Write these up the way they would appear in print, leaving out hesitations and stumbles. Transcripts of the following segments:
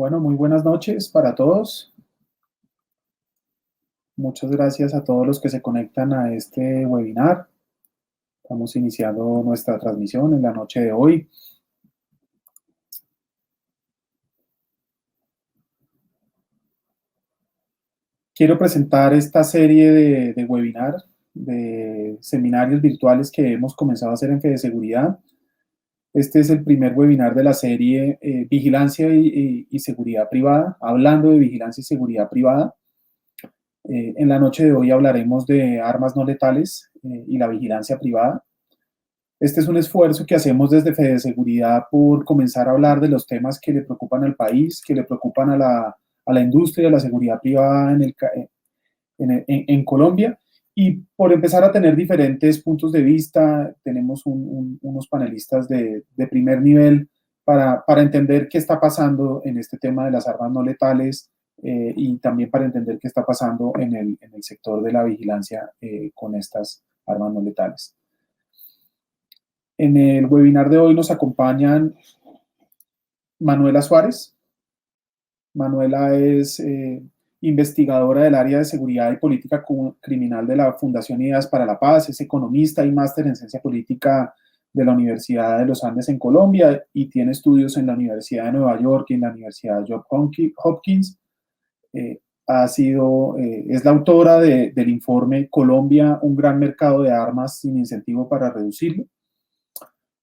Bueno, muy buenas noches para todos. Muchas gracias a todos los que se conectan a este webinar. Estamos iniciando nuestra transmisión en la noche de hoy. Quiero presentar esta serie de webinar, de seminarios virtuales que hemos comenzado a hacer en Fede Seguridad. Este es el primer webinar de la serie Vigilancia y Seguridad Privada, hablando de vigilancia y seguridad privada. En la noche de hoy hablaremos de armas no letales y la vigilancia privada. Este es un esfuerzo que hacemos desde Fede Seguridad por comenzar a hablar de los temas que le preocupan al país, que le preocupan a la industria de la seguridad privada en Colombia, y por empezar a tener diferentes puntos de vista. Tenemos unos panelistas de primer nivel para entender qué está pasando en este tema de las armas no letales y también para entender qué está pasando en el sector de la vigilancia con estas armas no letales. En el webinar de hoy nos acompañan Manuela Suárez. Manuela es investigadora del área de seguridad y política criminal de la Fundación Ideas para la Paz, es economista y máster en ciencia política de la Universidad de los Andes en Colombia y tiene estudios en la Universidad de Nueva York y en la Universidad Johns Hopkins. Es la autora del informe Colombia, un gran mercado de armas sin incentivo para reducirlo.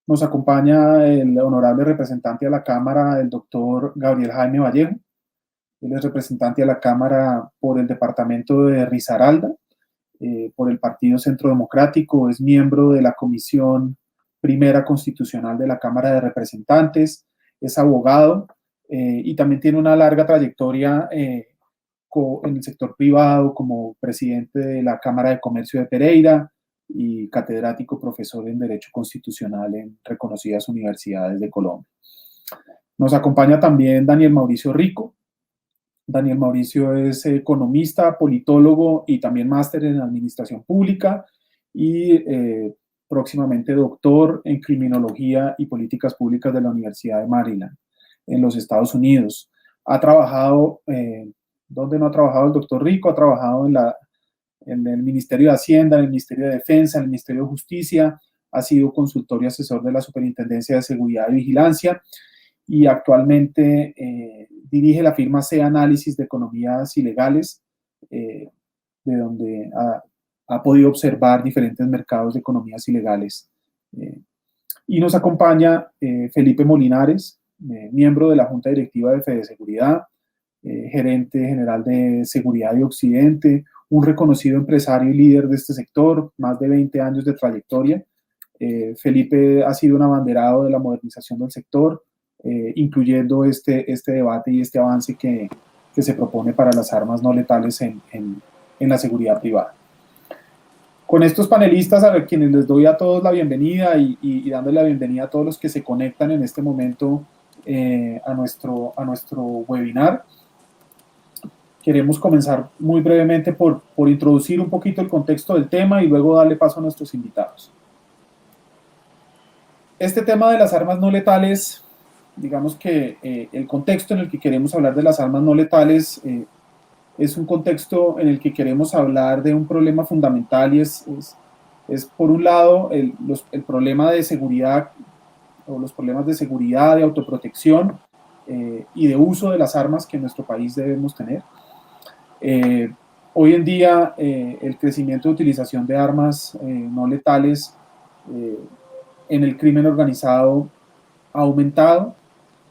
Nos acompaña el honorable representante de la Cámara, el doctor Gabriel Jaime Vallejo. Él es representante de la Cámara por el departamento de Risaralda, por el Partido Centro Democrático, es miembro de la Comisión Primera Constitucional de la Cámara de Representantes, es abogado y también tiene una larga trayectoria en el sector privado como presidente de la Cámara de Comercio de Pereira, y catedrático profesor en Derecho Constitucional en reconocidas universidades de Colombia. Nos acompaña también Daniel Mauricio Rico. Daniel Mauricio es economista, politólogo y también máster en Administración Pública y próximamente doctor en Criminología y Políticas Públicas de la Universidad de Maryland, en los Estados Unidos. Ha trabajado, ¿dónde no ha trabajado el doctor Rico? Ha trabajado en el Ministerio de Hacienda, en el Ministerio de Defensa, en el Ministerio de Justicia, ha sido consultor y asesor de la Superintendencia de Seguridad y Vigilancia y actualmente dirige la firma C Análisis de Economías Ilegales, de donde ha podido observar diferentes mercados de economías ilegales. Y nos acompaña Felipe Molinares, miembro de la Junta Directiva de Fede Seguridad, gerente general de Seguridad de Occidente, un reconocido empresario y líder de este sector, más de 20 años de trayectoria. Felipe ha sido un abanderado de la modernización del sector, incluyendo este debate y este avance que se propone para las armas no letales en la seguridad privada. Con estos panelistas, a quienes les doy a todos la bienvenida y dándole la bienvenida a todos los que se conectan en este momento a nuestro webinar. Queremos comenzar muy brevemente por introducir un poquito el contexto del tema y luego darle paso a nuestros invitados. Este tema de las armas no letales, digamos que el contexto en el que queremos hablar de las armas no letales es un contexto en el que queremos hablar de un problema fundamental y es por un lado el problema de seguridad o los problemas de seguridad, de autoprotección y de uso de las armas que en nuestro país debemos tener. Hoy en día el crecimiento de utilización de armas no letales en el crimen organizado ha aumentado.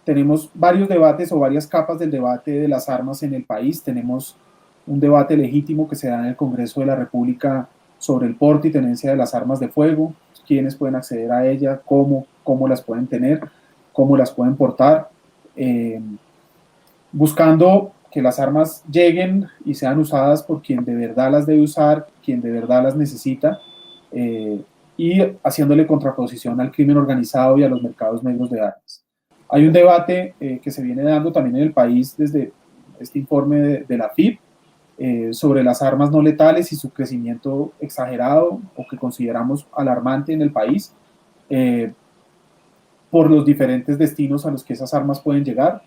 Tenemos varios debates o varias capas del debate de las armas en el país. Tenemos un debate legítimo que se da en el Congreso de la República sobre el porte y tenencia de las armas de fuego, quiénes pueden acceder a ellas, cómo las pueden tener, cómo las pueden portar, buscando que las armas lleguen y sean usadas por quien de verdad las debe usar, quien de verdad las necesita, y haciéndole contraposición al crimen organizado y a los mercados negros de armas. Hay un debate que se viene dando también en el país desde este informe de la FIP sobre las armas no letales y su crecimiento exagerado o que consideramos alarmante en el país por los diferentes destinos a los que esas armas pueden llegar.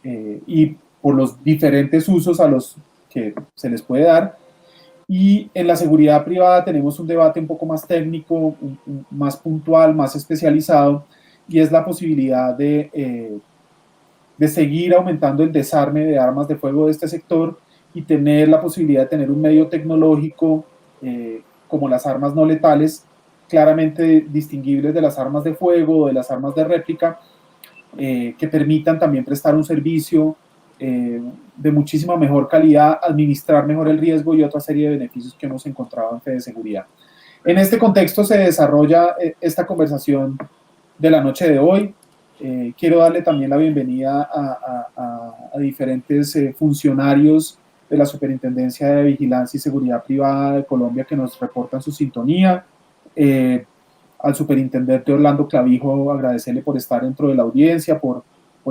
y por los diferentes usos a los que se les puede dar. Y en la seguridad privada tenemos un debate un poco más técnico, más puntual, más especializado, y es la posibilidad de seguir aumentando el desarme de armas de fuego de este sector y tener la posibilidad de tener un medio tecnológico como las armas no letales, claramente distinguibles de las armas de fuego o de las armas de réplica, que permitan también prestar un servicio de muchísima mejor calidad, administrar mejor el riesgo y otra serie de beneficios que hemos encontrado en Fede Seguridad. En este contexto se desarrolla esta conversación de la noche de hoy. Quiero darle también la bienvenida a diferentes funcionarios de la Superintendencia de Vigilancia y Seguridad Privada de Colombia que nos reportan su sintonía. Al superintendente Orlando Clavijo, agradecerle por estar dentro de la audiencia, por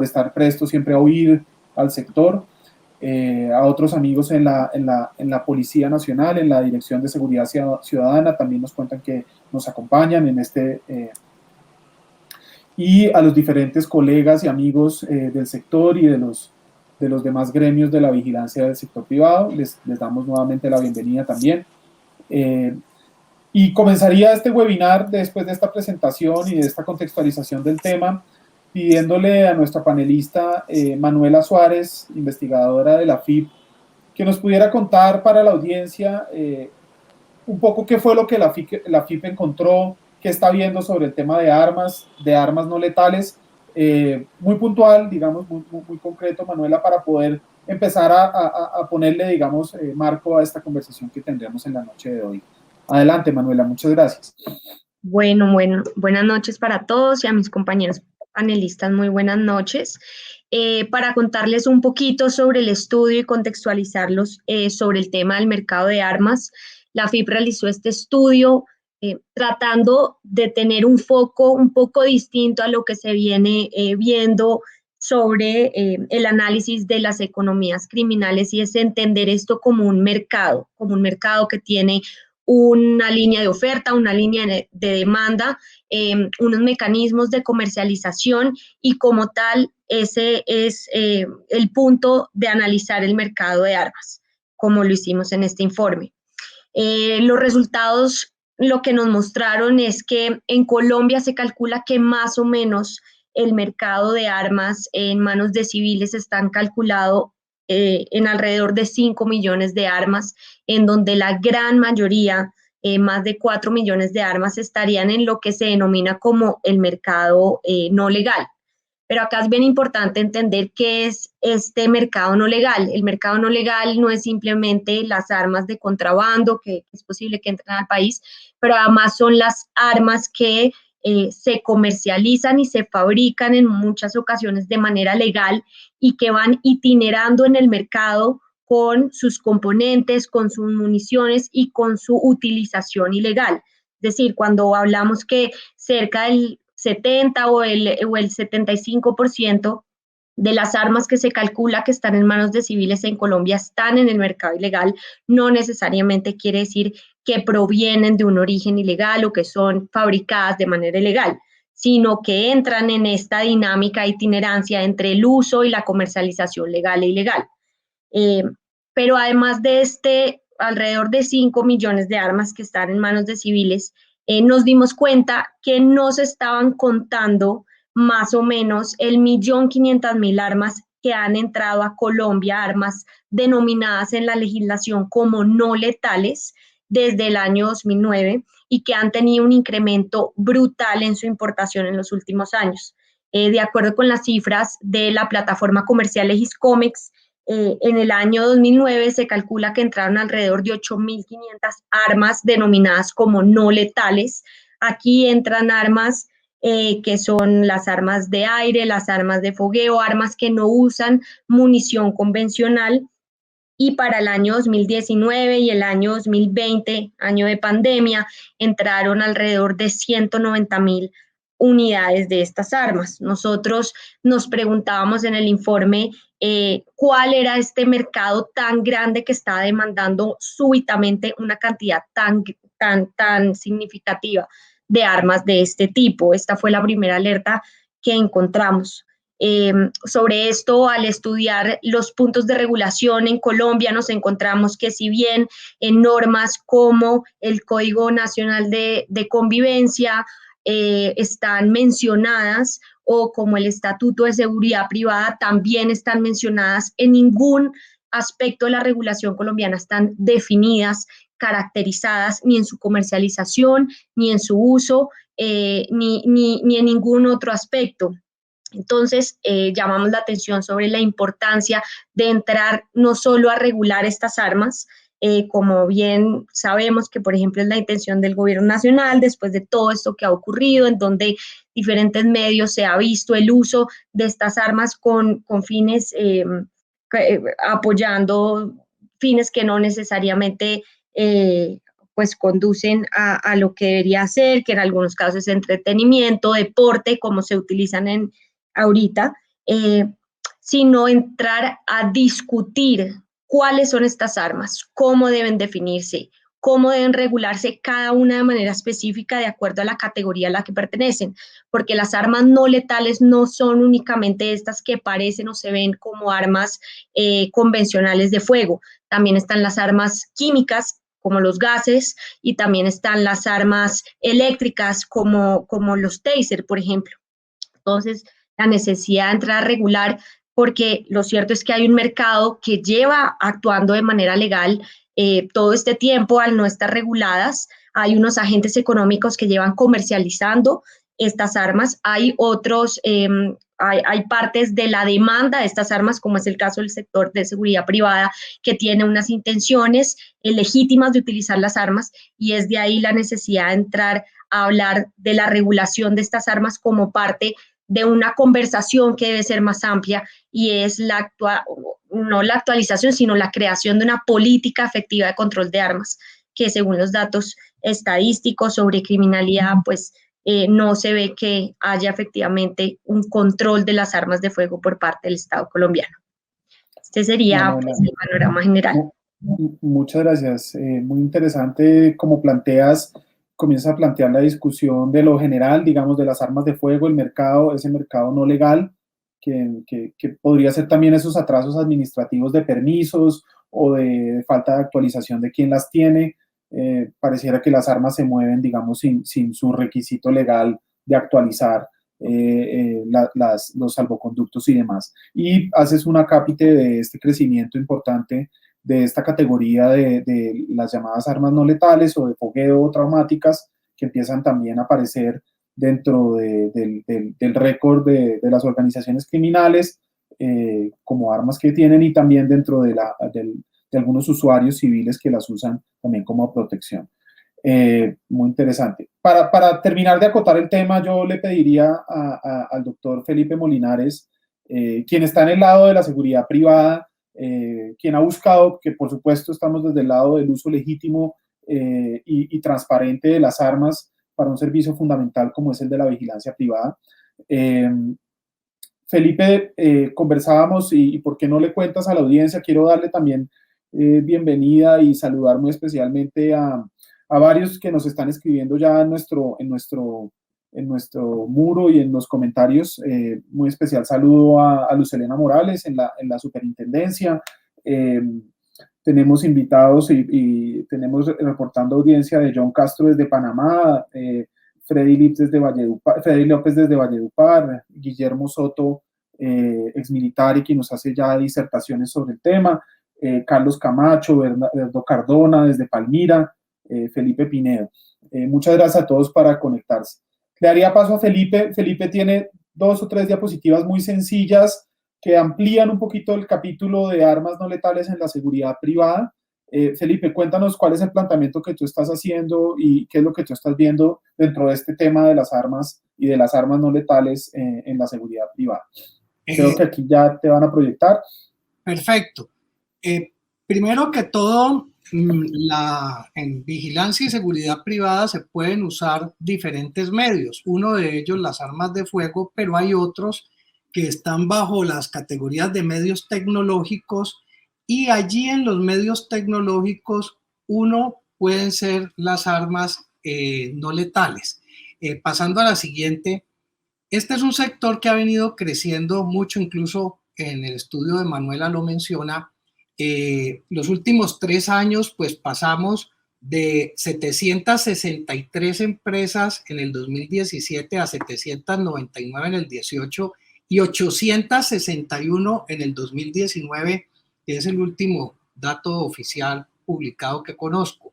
estar presto siempre a oír al sector. A otros amigos en la Policía Nacional, en la Dirección de Seguridad Ciudadana, también nos cuentan que nos acompañan en este y a los diferentes colegas y amigos del sector y de los demás gremios de la vigilancia del sector privado. Les damos nuevamente la bienvenida también. Y comenzaría este webinar después de esta presentación y de esta contextualización del tema, pidiéndole a nuestra panelista Manuela Suárez, investigadora de la FIP, que nos pudiera contar para la audiencia un poco qué fue lo que la FIP encontró, qué está viendo sobre el tema de armas no letales, muy puntual, digamos, muy concreto, Manuela, para poder empezar a ponerle, digamos, marco a esta conversación que tendremos en la noche de hoy. Adelante, Manuela, muchas gracias. Bueno, buenas noches para todos y a mis compañeros panelistas, muy buenas noches. Para contarles un poquito sobre el estudio y contextualizarlos sobre el tema del mercado de armas, la FIP realizó este estudio tratando de tener un foco un poco distinto a lo que se viene viendo sobre el análisis de las economías criminales, y es entender esto como un mercado que tiene una línea de oferta, una línea de demanda, unos mecanismos de comercialización, y como tal, ese es el punto de analizar el mercado de armas, como lo hicimos en este informe. Los resultados lo que nos mostraron es que en Colombia se calcula que más o menos el mercado de armas en manos de civiles están calculado en alrededor de 5 millones de armas, en donde la gran mayoría, más de 4 millones de armas, estarían en lo que se denomina como el mercado no legal. Pero acá es bien importante entender qué es este mercado no legal. El mercado no legal no es simplemente las armas de contrabando que es posible que entren al país, pero además son las armas que se comercializan y se fabrican en muchas ocasiones de manera legal y que van itinerando en el mercado con sus componentes, con sus municiones y con su utilización ilegal. Es decir, cuando hablamos que cerca del 70 o el 75% de las armas que se calcula que están en manos de civiles en Colombia están en el mercado ilegal, no necesariamente quiere decir que provienen de un origen ilegal o que son fabricadas de manera ilegal, sino que entran en esta dinámica de itinerancia entre el uso y la comercialización legal e ilegal. Pero además de alrededor de 5 millones de armas que están en manos de civiles, nos dimos cuenta que no se estaban contando más o menos 1.500.000 armas que han entrado a Colombia, armas denominadas en la legislación como no letales desde el año 2009 y que han tenido un incremento brutal en su importación en los últimos años. De acuerdo con las cifras de la plataforma comercial Legiscomex, en el año 2009 se calcula que entraron alrededor de 8.500 armas denominadas como no letales. Aquí entran armas que son las armas de aire, las armas de fogueo, armas que no usan munición convencional. Y para el año 2019 y el año 2020, año de pandemia, entraron alrededor de 190.000 unidades de estas armas. Nosotros nos preguntábamos en el informe cuál era este mercado tan grande que estaba demandando súbitamente una cantidad tan significativa de armas de este tipo. Esta fue la primera alerta que encontramos. Sobre esto, al estudiar los puntos de regulación en Colombia, nos encontramos que si bien en normas como el Código Nacional de Convivencia están mencionadas, o como el Estatuto de Seguridad Privada también están mencionadas, en ningún aspecto de la regulación colombiana están definidas, caracterizadas, ni en su comercialización, ni en su uso, ni en ningún otro aspecto. Entonces, llamamos la atención sobre la importancia de entrar no solo a regular estas armas, como bien sabemos que, por ejemplo, es la intención del gobierno nacional, después de todo esto que ha ocurrido, en donde diferentes medios se ha visto el uso de estas armas con fines, apoyando fines que no necesariamente pues conducen a lo que debería ser, que en algunos casos es entretenimiento, deporte, como se utilizan ahorita, sino entrar a discutir cuáles son estas armas, cómo deben definirse, cómo deben regularse cada una de manera específica de acuerdo a la categoría a la que pertenecen, porque las armas no letales no son únicamente estas que parecen o se ven como armas convencionales de fuego, también están las armas químicas como los gases, y también están las armas eléctricas como los taser, por ejemplo. Entonces, la necesidad de entrar a regular, porque lo cierto es que hay un mercado que lleva actuando de manera legal todo este tiempo al no estar reguladas. Hay unos agentes económicos que llevan comercializando estas armas, hay otros, hay partes de la demanda de estas armas, como es el caso del sector de seguridad privada, que tiene unas intenciones legítimas de utilizar las armas, y es de ahí la necesidad de entrar a hablar de la regulación de estas armas como parte de una conversación que debe ser más amplia, y es no la actualización, sino la creación de una política efectiva de control de armas, que según los datos estadísticos sobre criminalidad, pues no se ve que haya efectivamente un control de las armas de fuego por parte del Estado colombiano. Este sería pues, el panorama general. Muchas gracias. Muy interesante como planteas, comienza a plantear la discusión de lo general, digamos, de las armas de fuego, el mercado, ese mercado no legal, que podría ser también esos atrasos administrativos de permisos o de falta de actualización de quién las tiene. Pareciera que las armas se mueven, digamos, sin su requisito legal de actualizar los salvoconductos y demás. Y haces un acápite de este crecimiento importante de esta categoría de las llamadas armas no letales o de fogueo traumáticas, que empiezan también a aparecer dentro del récord de las organizaciones criminales como armas que tienen, y también dentro de algunos usuarios civiles que las usan también como protección. Muy interesante. Para terminar de acotar el tema, yo le pediría al doctor Felipe Molinares, quien está en el lado de la seguridad privada, quien ha buscado, que por supuesto estamos desde el lado del uso legítimo y transparente de las armas para un servicio fundamental como es el de la vigilancia privada. Felipe, conversábamos y por qué no le cuentas a la audiencia. Quiero darle también bienvenida y saludar muy especialmente a varios que nos están escribiendo ya en nuestro muro y en los comentarios. Muy especial saludo a Luz Elena Morales en la superintendencia. Tenemos invitados y tenemos reportando audiencia de John Castro desde Panamá, Freddy López desde Valledupar, Guillermo Soto, exmilitar y quien nos hace ya disertaciones sobre el tema, Carlos Camacho, Bernardo Cardona desde Palmira, Felipe Pinedo. Muchas gracias a todos para conectarse. Le daría paso a Felipe. Felipe tiene 2 o 3 diapositivas muy sencillas que amplían un poquito el capítulo de armas no letales en la seguridad privada. Felipe, cuéntanos cuál es el planteamiento que tú estás haciendo y qué es lo que tú estás viendo dentro de este tema de las armas y de las armas no letales en la seguridad privada. Creo que aquí ya te van a proyectar. Perfecto. Primero que todo, en vigilancia y seguridad privada se pueden usar diferentes medios. Uno de ellos, las armas de fuego, pero hay otros que están bajo las categorías de medios tecnológicos, y allí en los medios tecnológicos uno pueden ser las armas no letales. Pasando a la siguiente, Este es un sector que ha venido creciendo mucho, incluso en el estudio de Manuela lo menciona. Los últimos 3 años, pues pasamos de 763 empresas en el 2017 a 799 en el 18 y 861 en el 2019, que es el último dato oficial publicado que conozco.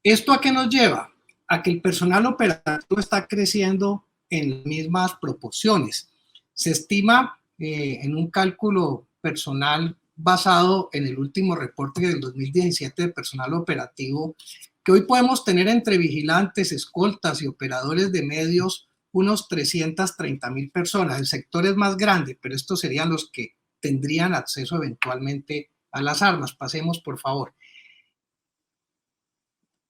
¿Esto a qué nos lleva? A que el personal operativo está creciendo en mismas proporciones. Se estima en un cálculo personal basado en el último reporte del 2017 de personal operativo, que hoy podemos tener entre vigilantes, escoltas y operadores de medios unos 330,000 personas. El sector es más grande, pero estos serían los que tendrían acceso eventualmente a las armas. Pasemos, por favor.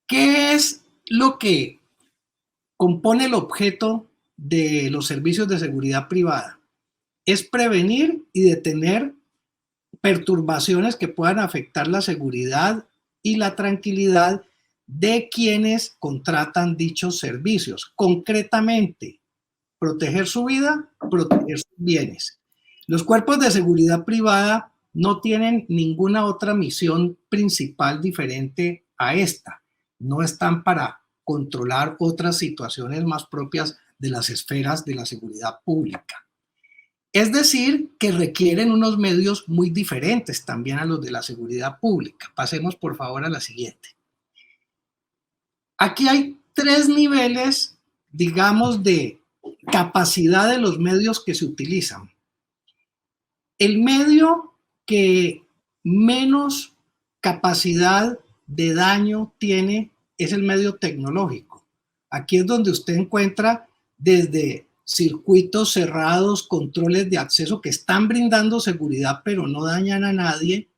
¿Qué es lo que compone el objeto de los servicios de seguridad privada? Es prevenir y detener perturbaciones que puedan afectar la seguridad y la tranquilidad de quienes contratan dichos servicios. Concretamente, proteger su vida, proteger sus bienes. Los cuerpos de seguridad privada no tienen ninguna otra misión principal diferente a esta. No están para controlar otras situaciones más propias de las esferas de la seguridad pública. Es decir, que requieren unos medios muy diferentes también a los de la seguridad pública. Pasemos por favor a la siguiente. Aquí hay 3 niveles, digamos, de capacidad de los medios que se utilizan. El medio que menos capacidad de daño tiene es el medio tecnológico. Aquí es donde usted encuentra desde circuitos cerrados, controles de acceso que están brindando seguridad pero no dañan a nadie,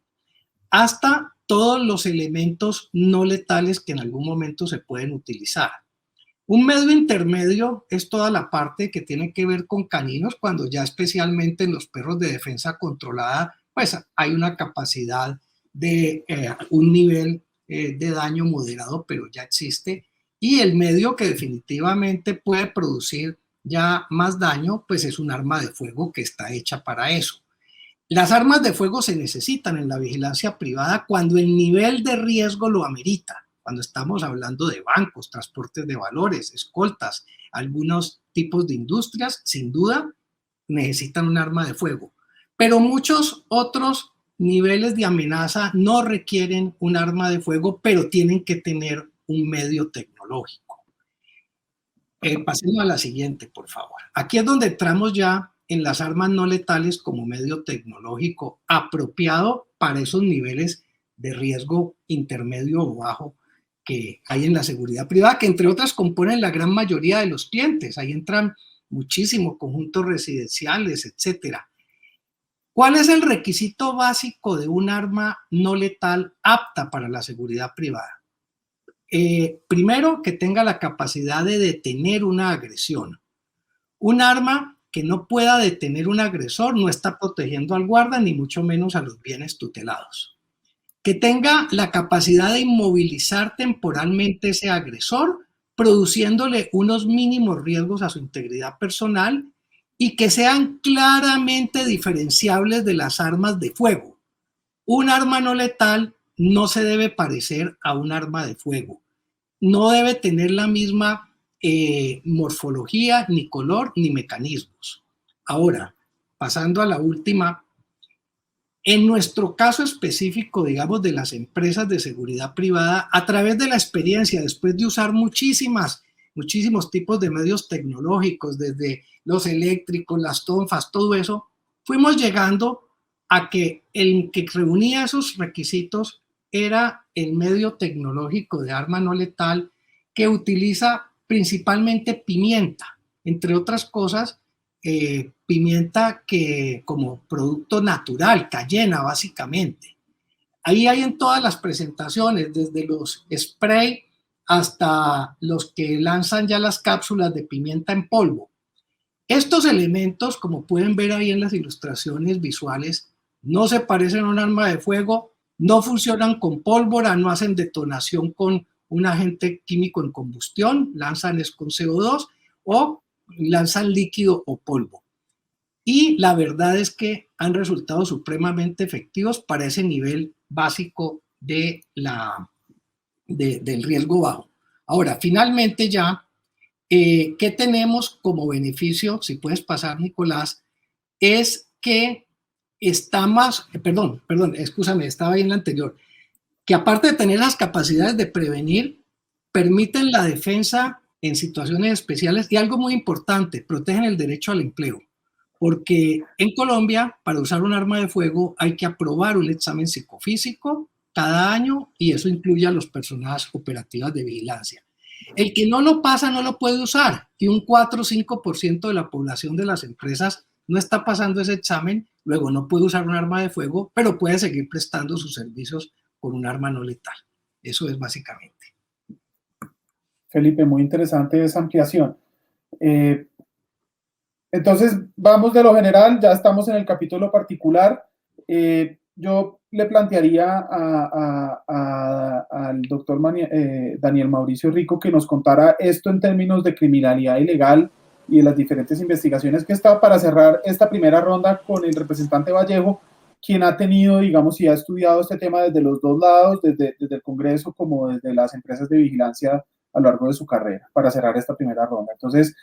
hasta todos los elementos no letales que en algún momento se pueden utilizar. Un medio intermedio es toda la parte que tiene que ver con caninos, cuando ya especialmente en los perros de defensa controlada, pues hay una capacidad de un nivel de daño moderado, pero ya existe. Y el medio que definitivamente puede producir ya más daño, pues es un arma de fuego que está hecha para eso. Las armas de fuego se necesitan en la vigilancia privada cuando el nivel de riesgo lo amerita, cuando estamos hablando de bancos, transportes de valores, escoltas, algunos tipos de industrias, sin duda necesitan un arma de fuego. Pero muchos otros niveles de amenaza no requieren un arma de fuego, pero tienen que tener un medio tecnológico. Pasemos a la siguiente, por favor. Aquí es donde entramos ya en las armas no letales como medio tecnológico apropiado para esos niveles de riesgo intermedio o bajo que hay en la seguridad privada, que entre otras componen la gran mayoría de los clientes. Ahí entran muchísimos conjuntos residenciales, etcétera. ¿Cuál es el requisito básico de un arma no letal apta para la seguridad privada? Primero, que tenga la capacidad de detener una agresión. Un arma que no pueda detener un agresor no está protegiendo al guarda, ni mucho menos a los bienes tutelados. Que tenga la capacidad de inmovilizar temporalmente ese agresor, produciéndole unos mínimos riesgos a su integridad personal, y que sean claramente diferenciables de las armas de fuego. Un arma no letal no se debe parecer a un arma de fuego. No debe tener la misma morfología, ni color, ni mecanismos. Ahora, pasando a la última, en nuestro caso específico, digamos, de las empresas de seguridad privada, a través de la experiencia, después de usar muchísimos tipos de medios tecnológicos, desde los eléctricos, las tonfas, todo eso, fuimos llegando a que el que reunía esos requisitos era el medio tecnológico de arma no letal, que utiliza principalmente pimienta, entre otras cosas, pimienta que como producto natural, cayena básicamente. Ahí hay en todas las presentaciones, desde los spray hasta los que lanzan ya las cápsulas de pimienta en polvo. Estos elementos, como pueden ver ahí en las ilustraciones visuales, no se parecen a un arma de fuego, no funcionan con pólvora, no hacen detonación con un agente químico en combustión, lanzan es con CO2, o lanzan líquido o polvo. Y la verdad es que han resultado supremamente efectivos para ese nivel básico del riesgo bajo. Ahora, finalmente ya, ¿qué tenemos como beneficio? Si puedes pasar, Nicolás, es que está más, perdón, excúsame, estaba ahí en la anterior, que aparte de tener las capacidades de prevenir, permiten la defensa en situaciones especiales y algo muy importante, protegen el derecho al empleo. Porque en Colombia, para usar un arma de fuego, hay que aprobar un examen psicofísico cada año y eso incluye a las personas operativas de vigilancia. El que no lo pasa no lo puede usar y un 4 o 5% de la población de las empresas no está pasando ese examen, luego no puede usar un arma de fuego, pero puede seguir prestando sus servicios con un arma no letal. Eso es básicamente. Felipe, muy interesante esa ampliación. Entonces, vamos de lo general, ya estamos en el capítulo particular. Yo le plantearía al doctor Daniel Mauricio Rico que nos contara esto en términos de criminalidad ilegal y de las diferentes investigaciones que está, para cerrar esta primera ronda con el representante Vallejo, quien ha tenido, digamos, y ha estudiado este tema desde los dos lados, desde el Congreso como desde las empresas de vigilancia a lo largo de su carrera, para cerrar esta primera ronda. Entonces,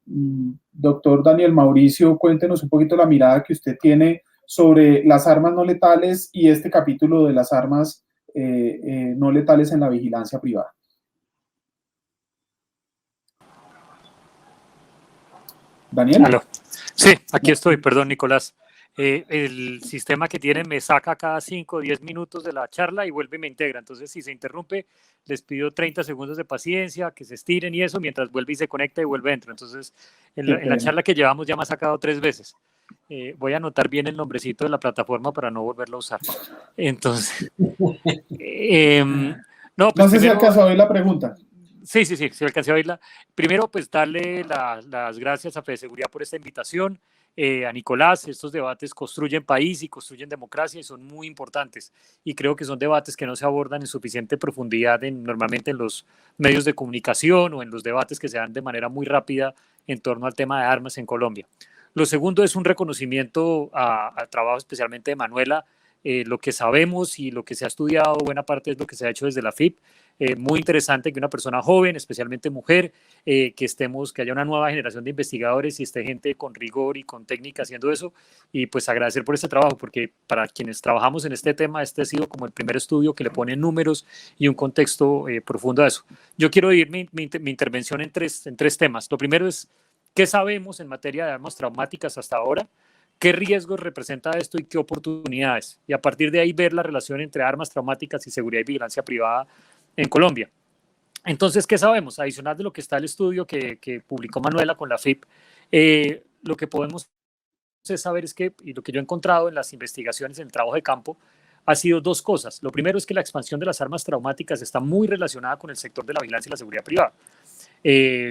doctor Daniel Mauricio, cuéntenos un poquito la mirada que usted tiene sobre las armas no letales y este capítulo de las armas no letales en la vigilancia privada. Daniel. ¿Aló? Sí, aquí estoy, perdón, Nicolás. El sistema que tienen me saca cada 5 o 10 minutos de la charla y vuelve y me integra. Entonces, si se interrumpe, les pido 30 segundos de paciencia, que se estiren y eso, mientras vuelve y se conecta y vuelve dentro. Entonces, en la charla que llevamos ya me ha sacado 3 veces. Voy a anotar bien el nombrecito de la plataforma para no volverlo a usar. Entonces, no, pues no sé si alcanzó a oír la pregunta. Sí, alcancé a oírla. Primero, pues darle las gracias a Fede Seguridad por esta invitación. A Nicolás, estos debates construyen país y construyen democracia y son muy importantes. Y creo que son debates que no se abordan en suficiente profundidad normalmente en los medios de comunicación o en los debates que se dan de manera muy rápida en torno al tema de armas en Colombia. Lo segundo es un reconocimiento al trabajo especialmente de Manuela. Lo que sabemos y lo que se ha estudiado, buena parte es lo que se ha hecho desde la FIP. Muy interesante que una persona joven, especialmente mujer, que haya una nueva generación de investigadores y esté gente con rigor y con técnica haciendo eso. Y pues agradecer por este trabajo, porque para quienes trabajamos en este tema, este ha sido como el primer estudio que le pone números y un contexto profundo a eso. Yo quiero dividir mi intervención en tres temas. Lo primero es, ¿qué sabemos en materia de armas traumáticas hasta ahora? ¿Qué riesgos representa esto y qué oportunidades? Y a partir de ahí ver la relación entre armas traumáticas y seguridad y vigilancia privada en Colombia. Entonces, ¿qué sabemos? Adicional de lo que está el estudio que publicó Manuela con la FIP, lo que podemos saber es que, y lo que yo he encontrado en las investigaciones, en el trabajo de campo, ha sido 2 cosas. Lo primero es que la expansión de las armas traumáticas está muy relacionada con el sector de la vigilancia y la seguridad privada.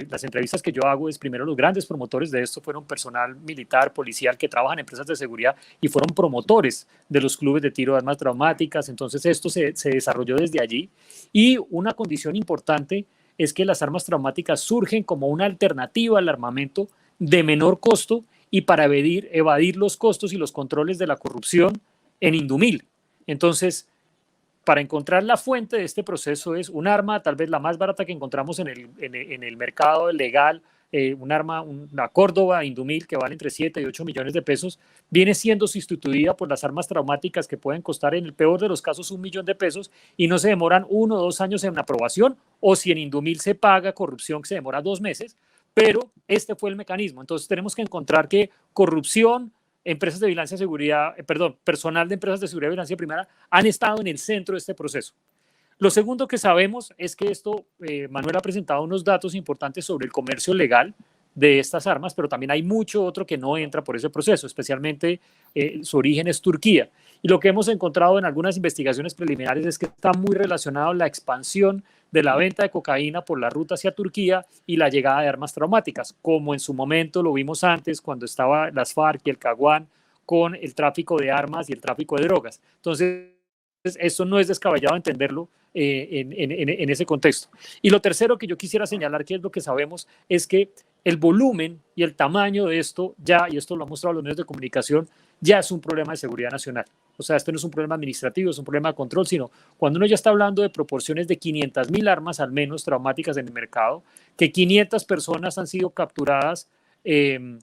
Las entrevistas que yo hago es, primero, los grandes promotores de esto fueron personal militar, policial, que trabajan en empresas de seguridad y fueron promotores de los clubes de tiro de armas traumáticas. Entonces esto se desarrolló desde allí. Y una condición importante es que las armas traumáticas surgen como una alternativa al armamento de menor costo y para evadir los costos y los controles de la corrupción en Indumil. Entonces, para encontrar la fuente de este proceso es un arma, tal vez la más barata que encontramos en el mercado legal, un arma, una Córdoba Indumil que vale entre 7 y 8 millones de pesos, viene siendo sustituida por las armas traumáticas que pueden costar en el peor de los casos 1 millón de pesos y no se demoran 1 o 2 años en aprobación, o si en Indumil se paga corrupción que se demora 2 meses, pero este fue el mecanismo. Entonces tenemos que encontrar que corrupción, empresas de vigilancia y seguridad, personal de empresas de seguridad y vigilancia primera han estado en el centro de este proceso. Lo segundo que sabemos es que Manuel ha presentado unos datos importantes sobre el comercio legal de estas armas, pero también hay mucho otro que no entra por ese proceso, especialmente su origen es Turquía. Y lo que hemos encontrado en algunas investigaciones preliminares es que está muy relacionado la expansión de la venta de cocaína por la ruta hacia Turquía y la llegada de armas traumáticas, como en su momento lo vimos antes cuando estaban las FARC y el Caguán con el tráfico de armas y el tráfico de drogas. Entonces, esto no es descabellado entenderlo en ese contexto. Y lo tercero que yo quisiera señalar, que es lo que sabemos, es que el volumen y el tamaño de esto ya, y esto lo han mostrado los medios de comunicación, ya es un problema de seguridad nacional. O sea, esto no es un problema administrativo, es un problema de control, sino cuando uno ya está hablando de proporciones de 500.000 armas al menos traumáticas en el mercado, que 500 personas han sido capturadas en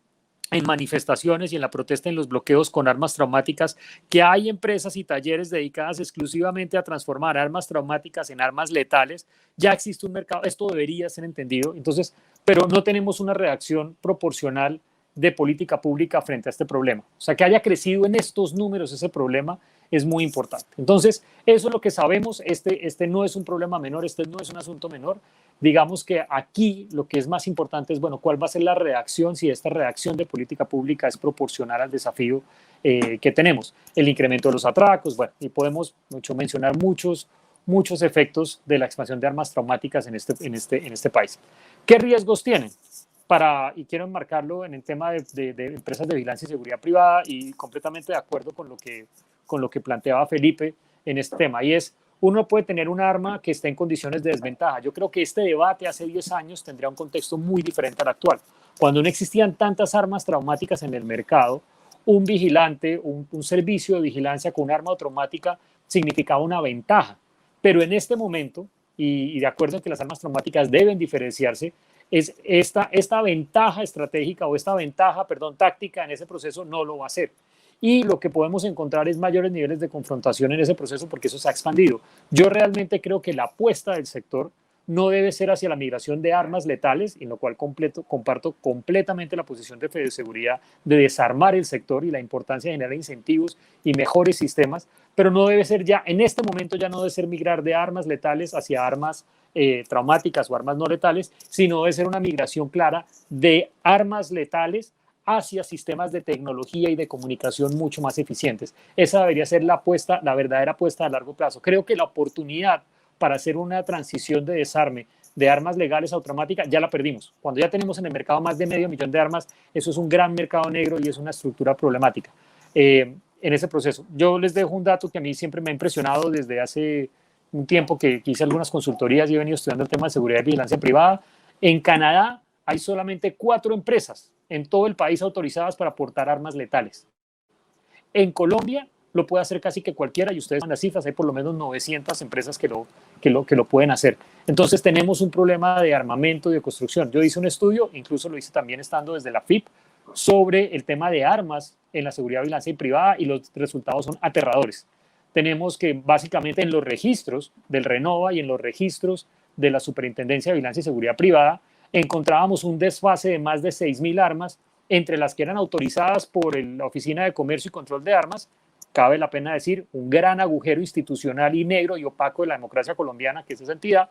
manifestaciones y en la protesta, en los bloqueos con armas traumáticas, que hay empresas y talleres dedicadas exclusivamente a transformar armas traumáticas en armas letales, ya existe un mercado, esto debería ser entendido, entonces, pero no tenemos una reacción proporcional de política pública frente a este problema. O sea, que haya crecido en estos números ese problema es muy importante. Entonces, eso es lo que sabemos, este no es un problema menor, este no es un asunto menor. Digamos que aquí lo que es más importante es, bueno, cuál va a ser la reacción, si esta reacción de política pública es proporcional al desafío que tenemos. El incremento de los atracos, bueno, y podemos mencionar muchos efectos de la expansión de armas traumáticas en este país. ¿Qué riesgos tienen? Y quiero enmarcarlo en el tema de empresas de vigilancia y seguridad privada, y completamente de acuerdo con lo que planteaba Felipe en este tema, y es, uno puede tener un arma que esté en condiciones de desventaja. Yo creo que este debate hace 10 años tendría un contexto muy diferente al actual. Cuando no existían tantas armas traumáticas en el mercado, un vigilante, un servicio de vigilancia con un arma traumática significaba una ventaja. Pero en este momento, y de acuerdo en que las armas traumáticas deben diferenciarse, es esta ventaja estratégica o esta ventaja, táctica en ese proceso no lo va a hacer. Y lo que podemos encontrar es mayores niveles de confrontación en ese proceso porque eso se ha expandido. Yo realmente creo que la apuesta del sector no debe ser hacia la migración de armas letales, en lo cual comparto completamente la posición de FedeSeguridad de desarmar el sector y la importancia de generar incentivos y mejores sistemas, pero no debe ser ya, en este momento ya no debe ser migrar de armas letales hacia armas traumáticas o armas no letales, sino debe ser una migración clara de armas letales hacia sistemas de tecnología y de comunicación mucho más eficientes. Esa debería ser la verdadera apuesta a largo plazo. Creo que la oportunidad para hacer una transición de desarme de armas legales a automáticas ya la perdimos. Cuando ya tenemos en el mercado más de 500.000 de armas, eso es un gran mercado negro y es una estructura problemática en ese proceso. Yo les dejo un dato que a mí siempre me ha impresionado desde hace un tiempo que hice algunas consultorías y he venido estudiando el tema de seguridad y vigilancia privada. En Canadá hay solamente 4 empresas en todo el país autorizadas para portar armas letales. En Colombia lo puede hacer casi que cualquiera, y ustedes van a las cifras, hay por lo menos 900 empresas que lo pueden hacer. Entonces tenemos un problema de armamento y de construcción. Yo hice un estudio, incluso lo hice también estando desde la FIP, sobre el tema de armas en la seguridad, vigilancia y privada, y los resultados son aterradores. Tenemos que básicamente en los registros del Renova y en los registros de la Superintendencia de Vigilancia y Seguridad Privada encontrábamos un desfase de más de 6.000 armas entre las que eran autorizadas por la Oficina de Comercio y Control de Armas. Cabe la pena decir, un gran agujero institucional y negro y opaco de la democracia colombiana, que es esa entidad,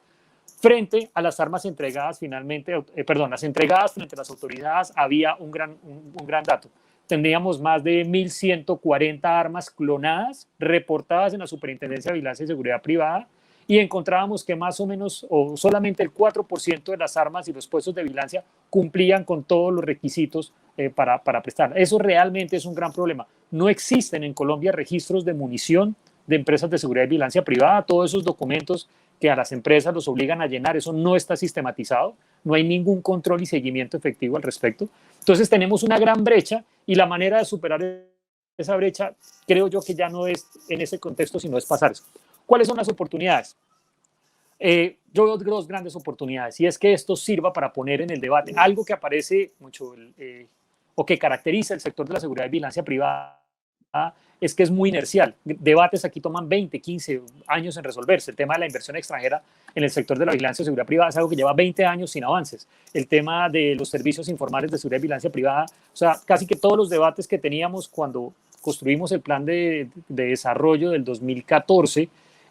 frente a las armas entregadas las entregadas frente a las autoridades. Había un gran dato. Tendríamos más de 1.140 armas clonadas reportadas en la Superintendencia de Vigilancia y Seguridad Privada, y encontrábamos que más o menos o solamente el 4% de las armas y los puestos de vigilancia cumplían con todos los requisitos para prestar. Eso realmente es un gran problema. No existen en Colombia registros de munición de empresas de seguridad y vigilancia privada. Todos esos documentos que a las empresas los obligan a llenar, eso no está sistematizado. No hay ningún control y seguimiento efectivo al respecto. Entonces tenemos una gran brecha, y la manera de superar esa brecha creo yo que ya no es en ese contexto, sino es pasar eso. ¿Cuáles son las oportunidades? Yo veo 2 grandes oportunidades, y es que esto sirva para poner en el debate algo que aparece mucho o que caracteriza el sector de la seguridad y vigilancia privada, es que es muy inercial. Debates aquí toman 20, 15 años en resolverse. El tema de la inversión extranjera en el sector de la vigilancia y seguridad privada es algo que lleva 20 años sin avances. El tema de los servicios informales de seguridad y vigilancia privada, o sea, casi que todos los debates que teníamos cuando construimos el plan de desarrollo del 2014,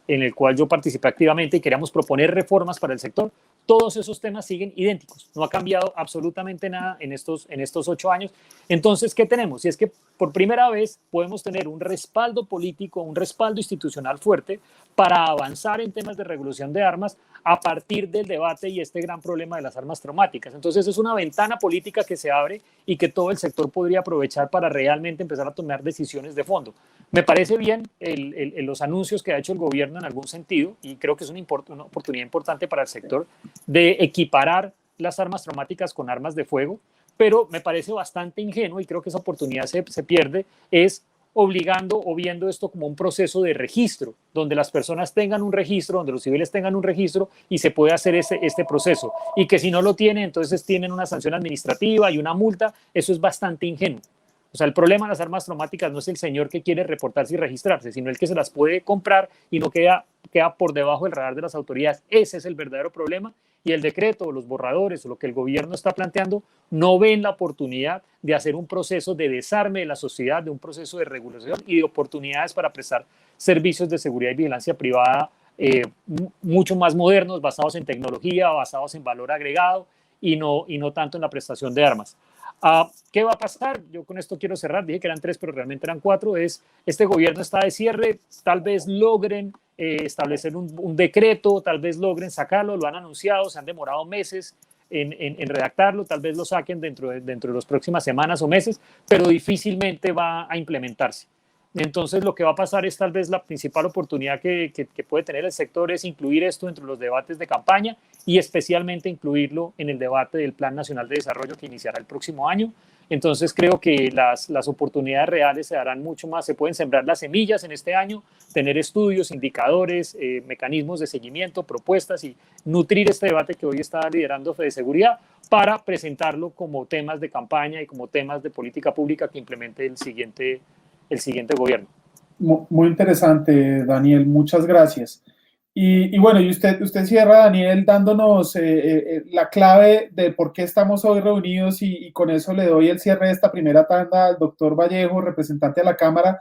en el cual yo participé activamente y queríamos proponer reformas para el sector, todos esos temas siguen idénticos. No ha cambiado absolutamente nada en estos 8 años. Entonces, ¿qué tenemos? Y es que por primera vez podemos tener un respaldo político, un respaldo institucional fuerte para avanzar en temas de regulación de armas a partir del debate y este gran problema de las armas traumáticas. Entonces es una ventana política que se abre y que todo el sector podría aprovechar para realmente empezar a tomar decisiones de fondo. Me parece bien los anuncios que ha hecho el gobierno en algún sentido, y creo que es una oportunidad importante para el sector de equiparar las armas traumáticas con armas de fuego, pero me parece bastante ingenuo, y creo que esa oportunidad se pierde, es obligando o viendo esto como un proceso de registro, donde las personas tengan un registro, donde los civiles tengan un registro y se puede hacer este proceso. Y que si no lo tienen, entonces tienen una sanción administrativa y una multa. Eso es bastante ingenuo. O sea, el problema de las armas traumáticas no es el señor que quiere reportarse y registrarse, sino el que se las puede comprar y no queda por debajo del radar de las autoridades. Ese es el verdadero problema, y el decreto o los borradores o lo que el gobierno está planteando no ven la oportunidad de hacer un proceso de desarme de la sociedad, de un proceso de regulación y de oportunidades para prestar servicios de seguridad y vigilancia privada mucho más modernos, basados en tecnología, basados en valor agregado y no tanto en la prestación de armas. ¿Qué va a pasar? Yo con esto quiero cerrar. Dije que eran 3, pero realmente eran 4. Este gobierno está de cierre. Tal vez logren establecer un decreto, tal vez logren sacarlo. Lo han anunciado, se han demorado meses en redactarlo. Tal vez lo saquen dentro de las próximas semanas o meses, pero difícilmente va a implementarse. Entonces, lo que va a pasar es tal vez la principal oportunidad que puede tener el sector es incluir esto entre los debates de campaña y especialmente incluirlo en el debate del Plan Nacional de Desarrollo que iniciará el próximo año. Entonces, creo que las oportunidades reales se darán mucho más. Se pueden sembrar las semillas en este año, tener estudios, indicadores, mecanismos de seguimiento, propuestas y nutrir este debate que hoy está liderando Fede Seguridad para presentarlo como temas de campaña y como temas de política pública que implemente el siguiente gobierno. Muy interesante, Daniel, muchas gracias. Y bueno, y usted cierra, Daniel, dándonos la clave de por qué estamos hoy reunidos, y con eso le doy el cierre de esta primera tanda al doctor Vallejo, representante de la Cámara,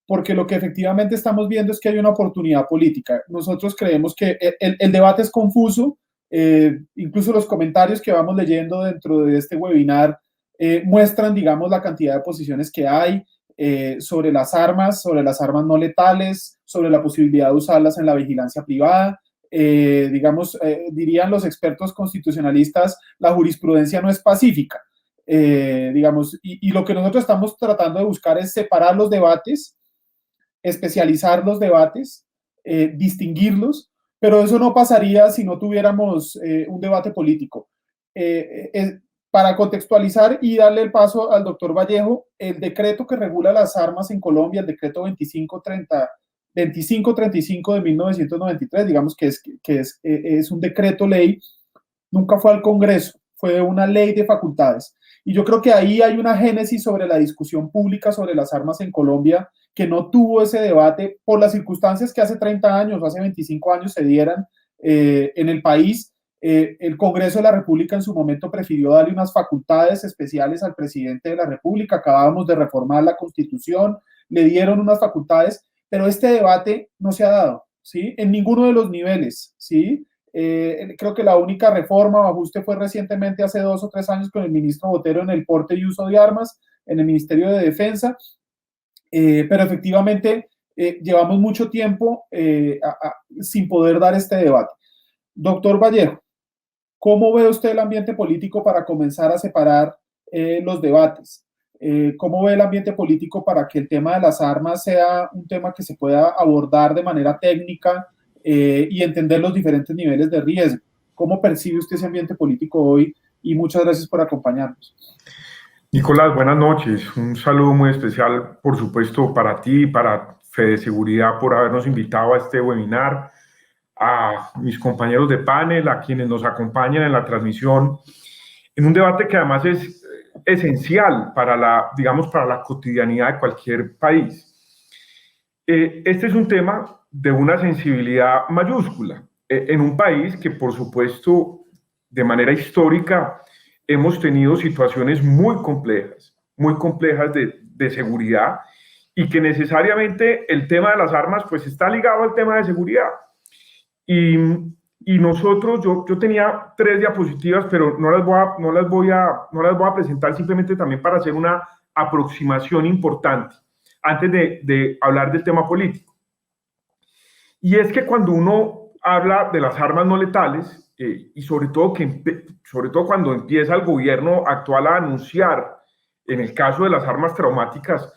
porque lo que efectivamente estamos viendo es que hay una oportunidad política. Nosotros creemos que el debate es confuso, incluso los comentarios que vamos leyendo dentro de este webinar muestran, digamos, la cantidad de posiciones que hay sobre las armas no letales, sobre la posibilidad de usarlas en la vigilancia privada. Dirían los expertos constitucionalistas, la jurisprudencia no es pacífica. Y lo que nosotros estamos tratando de buscar es separar los debates, especializar los debates, distinguirlos, pero eso no pasaría si no tuviéramos un debate político. Para contextualizar y darle el paso al doctor Vallejo, el decreto que regula las armas en Colombia, el decreto 2535 de 1993, digamos que es un decreto ley, nunca fue al Congreso, fue una ley de facultades. Y yo creo que ahí hay una génesis sobre la discusión pública sobre las armas en Colombia, que no tuvo ese debate por las circunstancias que hace 30 años o hace 25 años se dieran en el país. El Congreso de la República en su momento prefirió darle unas facultades especiales al presidente de la República. Acabábamos de reformar la Constitución, le dieron unas facultades, pero este debate no se ha dado, ¿sí? En ninguno de los niveles, ¿sí? Creo que la única reforma o ajuste fue recientemente, hace 2 o 3 años, con el ministro Botero en el porte y uso de armas en el Ministerio de Defensa, pero efectivamente llevamos mucho tiempo sin poder dar este debate. Doctor Vallejo, ¿cómo ve usted el ambiente político para comenzar a separar los debates? ¿Cómo ve el ambiente político para que el tema de las armas sea un tema que se pueda abordar de manera técnica y entender los diferentes niveles de riesgo? ¿Cómo percibe usted ese ambiente político hoy? Y muchas gracias por acompañarnos. Nicolás, buenas noches. Un saludo muy especial, por supuesto, para ti y para Fede Seguridad por habernos invitado a este webinar, a mis compañeros de panel, a quienes nos acompañan en la transmisión, en un debate que además es esencial para la cotidianidad de cualquier país. Este es un tema de una sensibilidad mayúscula, en un país que, por supuesto, de manera histórica, hemos tenido situaciones muy complejas de seguridad, y que necesariamente el tema de las armas pues está ligado al tema de seguridad. Y nosotros, yo tenía 3 diapositivas, pero no las voy a presentar, simplemente también para hacer una aproximación importante antes de hablar del tema político. Y es que cuando uno habla de las armas no letales, y sobre todo cuando empieza el gobierno actual a anunciar, en el caso de las armas traumáticas,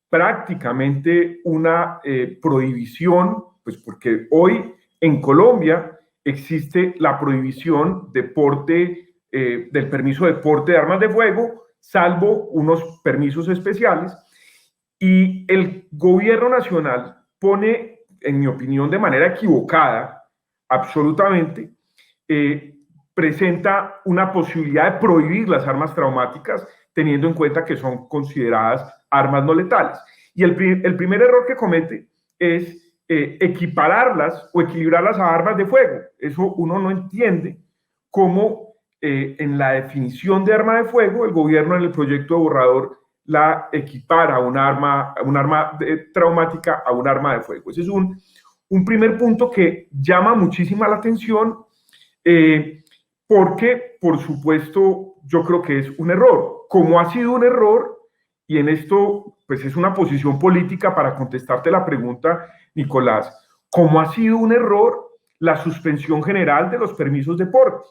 prácticamente una prohibición, pues porque hoy en Colombia existe la prohibición de porte, del permiso de porte de armas de fuego, salvo unos permisos especiales, y el gobierno nacional pone, en mi opinión, de manera equivocada, absolutamente, presenta una posibilidad de prohibir las armas traumáticas, teniendo en cuenta que son consideradas armas no letales. Y el primer error que comete es equipararlas o equilibrarlas a armas de fuego. Eso uno no entiende cómo en la definición de arma de fuego el gobierno en el proyecto de borrador la equipara a un arma traumática a un arma de fuego. Ese es un primer punto que llama muchísima la atención, porque, por supuesto, yo creo que es un error. Como ha sido un error, y en esto pues es una posición política para contestarte la pregunta, Nicolás, como ha sido un error la suspensión general de los permisos de porte.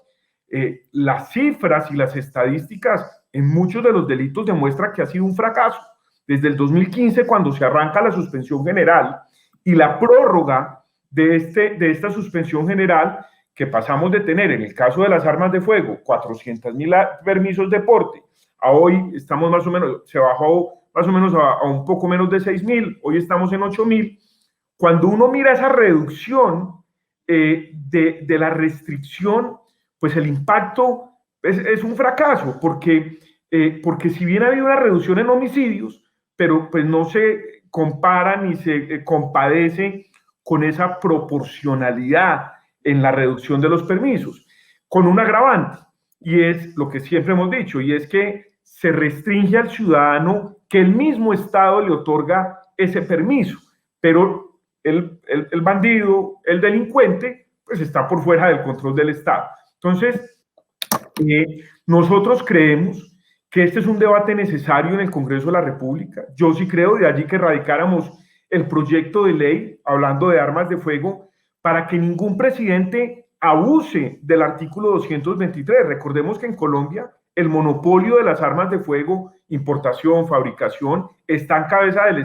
Las cifras y las estadísticas en muchos de los delitos demuestran que ha sido un fracaso. Desde el 2015, cuando se arranca la suspensión general y la prórroga de esta suspensión general, que pasamos de tener, en el caso de las armas de fuego, 400,000 permisos de porte, a hoy estamos más o menos, se bajó más o menos a un poco menos de 6,000, hoy estamos en 8,000. Cuando uno mira esa reducción de la restricción, pues el impacto es un fracaso, porque si bien ha habido una reducción en homicidios, pero pues no se compara ni se compadece con esa proporcionalidad en la reducción de los permisos, con un agravante, y es lo que siempre hemos dicho, y es que se restringe al ciudadano que el mismo Estado le otorga ese permiso, pero el bandido, el delincuente, pues está por fuera del control del Estado. Entonces, nosotros creemos que este es un debate necesario en el Congreso de la República. Yo sí creo, de allí que radicáramos el proyecto de ley, hablando de armas de fuego, para que ningún presidente abuse del artículo 223. Recordemos que en Colombia el monopolio de las armas de fuego, importación, fabricación, está en cabeza del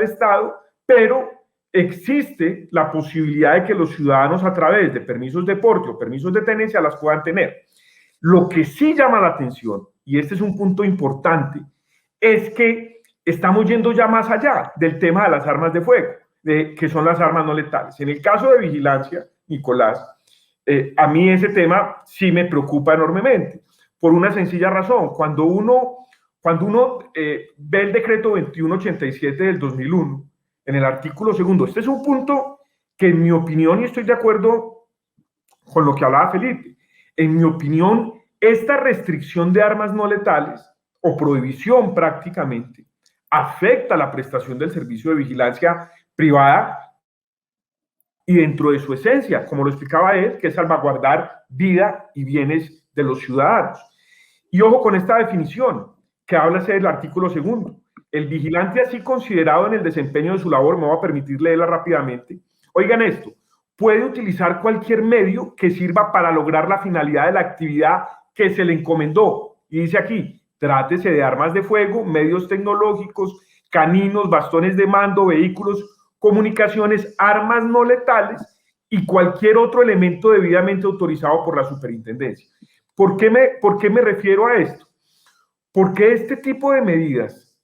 Estado, pero existe la posibilidad de que los ciudadanos a través de permisos de porte o permisos de tenencia las puedan tener. Lo que sí llama la atención, y este es un punto importante, es que estamos yendo ya más allá del tema de las armas de fuego, que son las armas no letales. En el caso de vigilancia, Nicolás, a mí ese tema sí me preocupa enormemente, por una sencilla razón. Cuando uno ve el decreto 2187 del 2001, en el artículo segundo, este es un punto que en mi opinión, y estoy de acuerdo con lo que hablaba Felipe, en mi opinión, esta restricción de armas no letales, o prohibición prácticamente, afecta la prestación del servicio de vigilancia privada y dentro de su esencia, como lo explicaba él, que es salvaguardar vida y bienes de los ciudadanos. Y ojo con esta definición, que habla del artículo segundo. El vigilante así considerado en el desempeño de su labor, me voy a permitir leerla rápidamente. Oigan esto, puede utilizar cualquier medio que sirva para lograr la finalidad de la actividad que se le encomendó. Y dice aquí, trátese de armas de fuego, medios tecnológicos, caninos, bastones de mando, vehículos, comunicaciones, armas no letales y cualquier otro elemento debidamente autorizado por la superintendencia. ¿Por qué me refiero a esto? Porque este tipo de medidas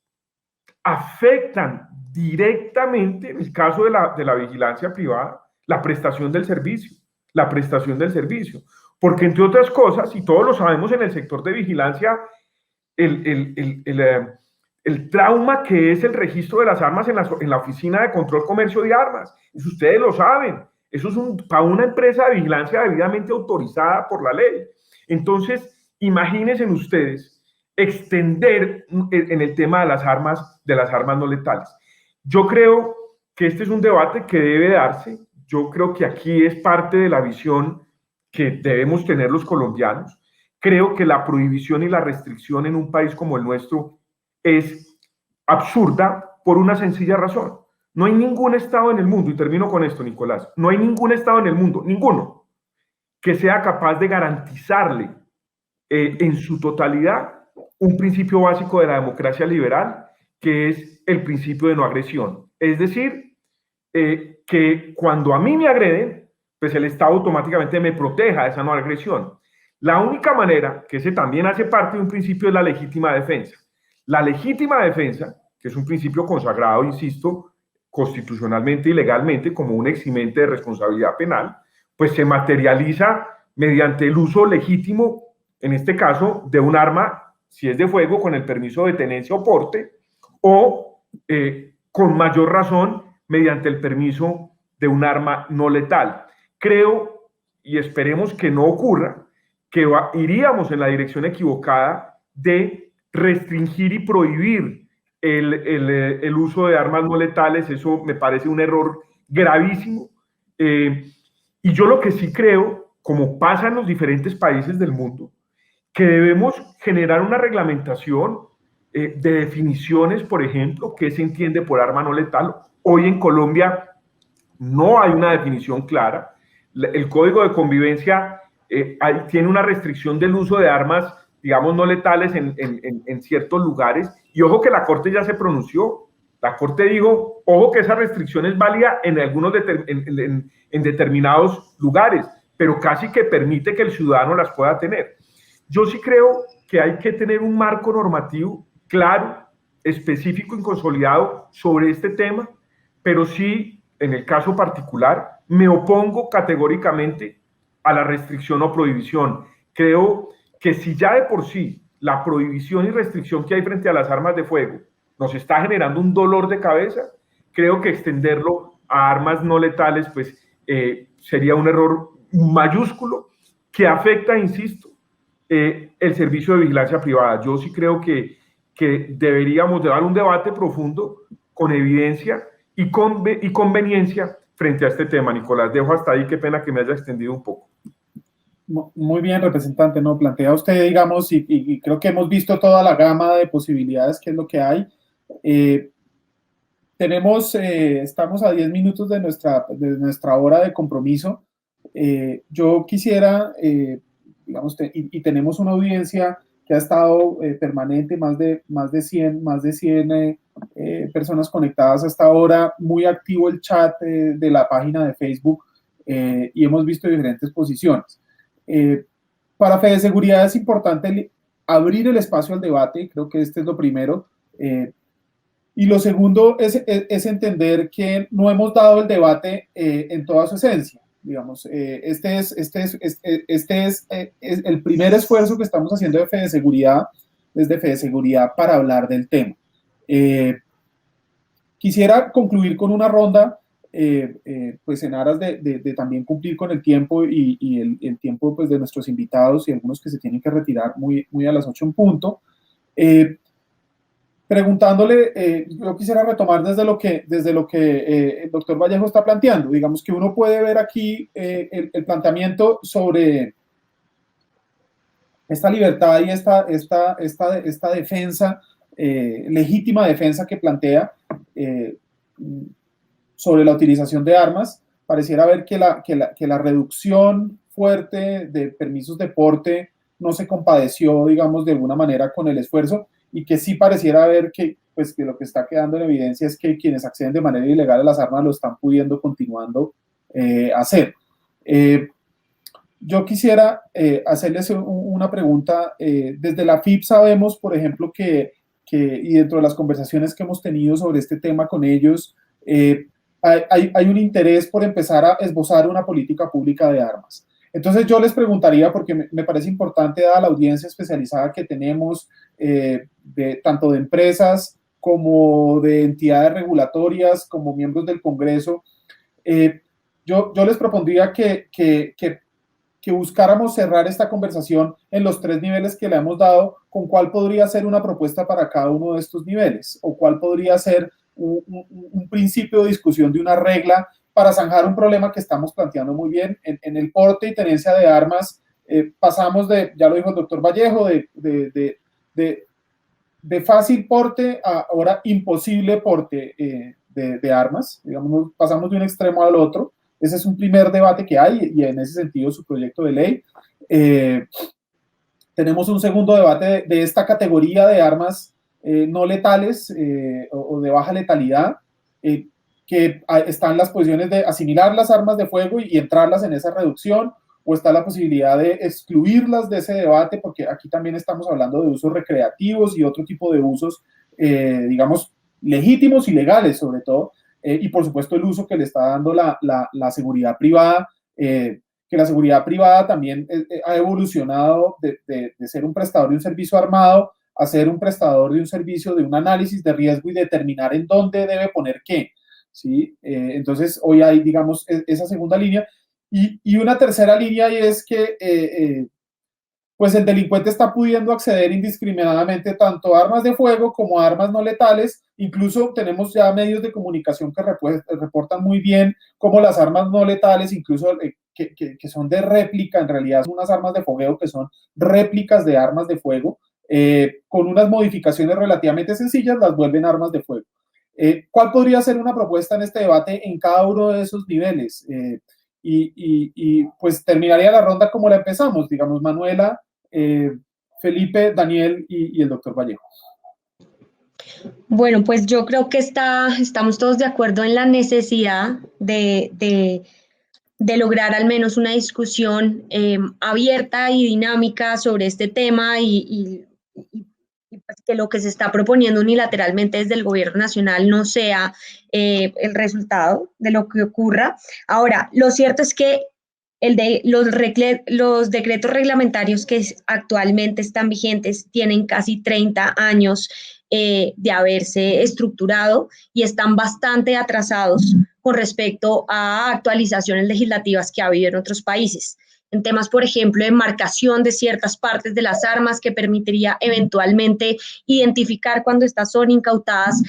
afectan directamente, en el caso de la vigilancia privada, la prestación del servicio. Porque, entre otras cosas, y todos lo sabemos en el sector de vigilancia, el trauma que es el registro de las armas en la Oficina de Control Comercio de Armas. Eso ustedes lo saben. Eso es para una empresa de vigilancia debidamente autorizada por la ley. Entonces, imagínense ustedes extender en el tema de las armas no letales. Yo creo que este es un debate que debe darse. Yo creo que aquí es parte de la visión que debemos tener los colombianos, creo que la prohibición y la restricción en un país como el nuestro es absurda por una sencilla razón. No hay ningún Estado en el mundo, y termino con esto, Nicolás, no hay ningún Estado en el mundo, ninguno, que sea capaz de garantizarle en su totalidad un principio básico de la democracia liberal, que es el principio de no agresión. Es decir, que cuando a mí me agreden, pues el Estado automáticamente me proteja de esa no agresión. La única manera, que ese también hace parte de un principio, es la legítima defensa. La legítima defensa, que es un principio consagrado, insisto, constitucionalmente y legalmente como un eximente de responsabilidad penal, pues se materializa mediante el uso legítimo, en este caso, de un arma, si es de fuego, con el permiso de tenencia o porte, o con mayor razón, mediante el permiso de un arma no letal. Creo, y esperemos que no ocurra, que iríamos en la dirección equivocada de restringir y prohibir el uso de armas no letales. Eso me parece un error gravísimo. Y yo lo que sí creo, como pasa en los diferentes países del mundo, que debemos generar una reglamentación de definiciones, por ejemplo, qué se entiende por arma no letal. Hoy en Colombia no hay una definición clara. El Código de Convivencia tiene una restricción del uso de armas, digamos, no letales en ciertos lugares. Y ojo que la Corte ya se pronunció. La Corte dijo, ojo que esa restricción es válida en algunos en determinados lugares, pero casi que permite que el ciudadano las pueda tener. Yo sí creo que hay que tener un marco normativo claro, específico y consolidado sobre este tema, pero sí, en el caso particular, me opongo categóricamente a la restricción o prohibición. Creo que si ya de por sí la prohibición y restricción que hay frente a las armas de fuego nos está generando un dolor de cabeza, creo que extenderlo a armas no letales pues sería un error mayúsculo que afecta, insisto, el servicio de vigilancia privada. Yo sí creo que deberíamos de dar un debate profundo con evidencia y conveniencia frente a este tema. Nicolás, dejo hasta ahí, qué pena que me haya extendido un poco. Muy bien, representante, ¿no? Plantea usted, digamos, y creo que hemos visto toda la gama de posibilidades que es lo que hay. Estamos a 10 minutos de nuestra hora de compromiso. Yo quisiera, digamos, y tenemos una audiencia que ha estado permanente, más de 100 personas conectadas hasta ahora, muy activo el chat de la página de Facebook, y hemos visto diferentes posiciones. Para Fede Seguridad es importante abrir el espacio al debate, creo que este es lo primero, y lo segundo es entender que no hemos dado el debate en toda su esencia. Digamos, este es el primer esfuerzo que estamos haciendo de Fede Seguridad, desde Fede Seguridad, para hablar del tema. Quisiera concluir con una ronda, pues en aras de también cumplir con el tiempo y el tiempo pues, de nuestros invitados y algunos que se tienen que retirar muy a las 8 en punto. Preguntándole, yo quisiera retomar desde lo que el doctor Vallejo está planteando. Digamos que uno puede ver aquí el planteamiento sobre esta libertad y esta defensa, legítima defensa que plantea sobre la utilización de armas. Pareciera ver que la reducción fuerte de permisos de porte no se compadeció, digamos, de alguna manera con el esfuerzo, y que sí pareciera ver que lo que está quedando en evidencia es que quienes acceden de manera ilegal a las armas lo están pudiendo continuando hacer. Yo quisiera hacerles una pregunta. Desde la FIP sabemos, por ejemplo, y dentro de las conversaciones que hemos tenido sobre este tema con ellos, hay un interés por empezar a esbozar una política pública de armas. Entonces yo les preguntaría, porque me parece importante, dada la audiencia especializada que tenemos, tanto de empresas como de entidades regulatorias, como miembros del Congreso, yo les propondría que buscáramos cerrar esta conversación en los 3 niveles que le hemos dado, con cuál podría ser una propuesta para cada uno de estos niveles, o cuál podría ser un principio de discusión de una regla para zanjar un problema que estamos planteando muy bien. En el porte y tenencia de armas, pasamos ya lo dijo el doctor Vallejo, de fácil porte a ahora imposible porte de armas, digamos, pasamos de un extremo al otro. Ese es un primer debate que hay y en ese sentido su proyecto de ley. Tenemos un segundo debate de esta categoría de armas no letales o de baja letalidad, que están las posiciones de asimilar las armas de fuego y entrarlas en esa reducción, o está la posibilidad de excluirlas de ese debate, porque aquí también estamos hablando de usos recreativos y otro tipo de usos, digamos, legítimos y legales sobre todo, y por supuesto el uso que le está dando la seguridad privada, que la seguridad privada también ha evolucionado de ser un prestador de un servicio armado a ser un prestador de un servicio de un análisis de riesgo y determinar en dónde debe poner qué, ¿sí? Entonces hoy hay, digamos, esa segunda línea. Y una tercera línea, y es que pues el delincuente está pudiendo acceder indiscriminadamente tanto a armas de fuego como a armas no letales. Incluso tenemos ya medios de comunicación que reportan muy bien cómo las armas no letales, incluso que son de réplica, en realidad son unas armas de fogueo que son réplicas de armas de fuego, con unas modificaciones relativamente sencillas, las vuelven armas de fuego. ¿Cuál podría ser una propuesta en este debate en cada uno de esos niveles? Y pues terminaría la ronda como la empezamos, digamos, Manuela, Felipe, Daniel y el doctor Vallejo. Bueno, pues yo creo que estamos todos de acuerdo en la necesidad de lograr al menos una discusión abierta y dinámica sobre este tema y pues que lo que se está proponiendo unilateralmente desde el gobierno nacional no sea el resultado de lo que ocurra. Ahora, lo cierto es que los decretos reglamentarios que actualmente están vigentes tienen casi 30 años de haberse estructurado y están bastante atrasados con respecto a actualizaciones legislativas que ha habido en otros países. En temas, por ejemplo, de marcación de ciertas partes de las armas que permitiría eventualmente identificar cuando estas son incautadas,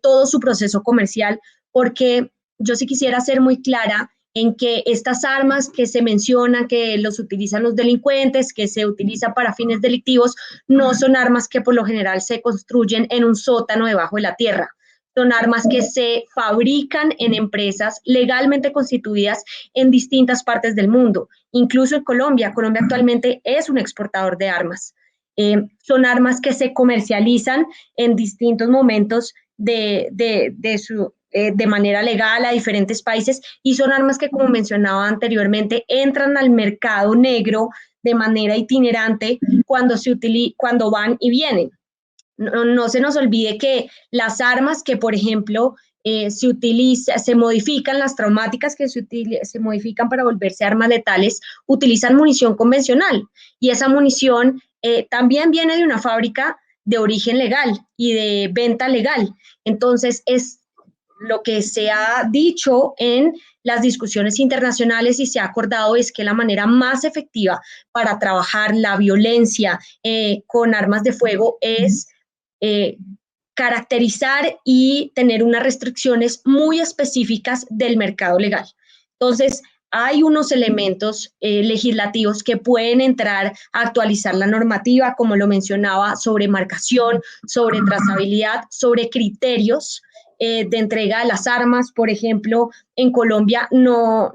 todo su proceso comercial, porque yo sí quisiera ser muy clara en que estas armas que se mencionan, que los utilizan los delincuentes, que se utilizan para fines delictivos, no son armas que por lo general se construyen en un sótano debajo de la tierra. Son armas que se fabrican en empresas legalmente constituidas en distintas partes del mundo, incluso en Colombia. Colombia actualmente es un exportador de armas. Son armas que se comercializan en distintos momentos de manera legal a diferentes países y son armas que, como mencionaba anteriormente, entran al mercado negro de manera itinerante cuando van y vienen. No se nos olvide que las armas que, por ejemplo, se modifican, las traumáticas que se modifican para volverse armas letales, utilizan munición convencional y esa munición también viene de una fábrica de origen legal y de venta legal. Entonces, es lo que se ha dicho en las discusiones internacionales y se ha acordado es que la manera más efectiva para trabajar la violencia con armas de fuego es caracterizar y tener unas restricciones muy específicas del mercado legal. Entonces, hay unos elementos legislativos que pueden entrar a actualizar la normativa, como lo mencionaba, sobre marcación, sobre trazabilidad, sobre criterios de entrega de las armas. Por ejemplo, en Colombia la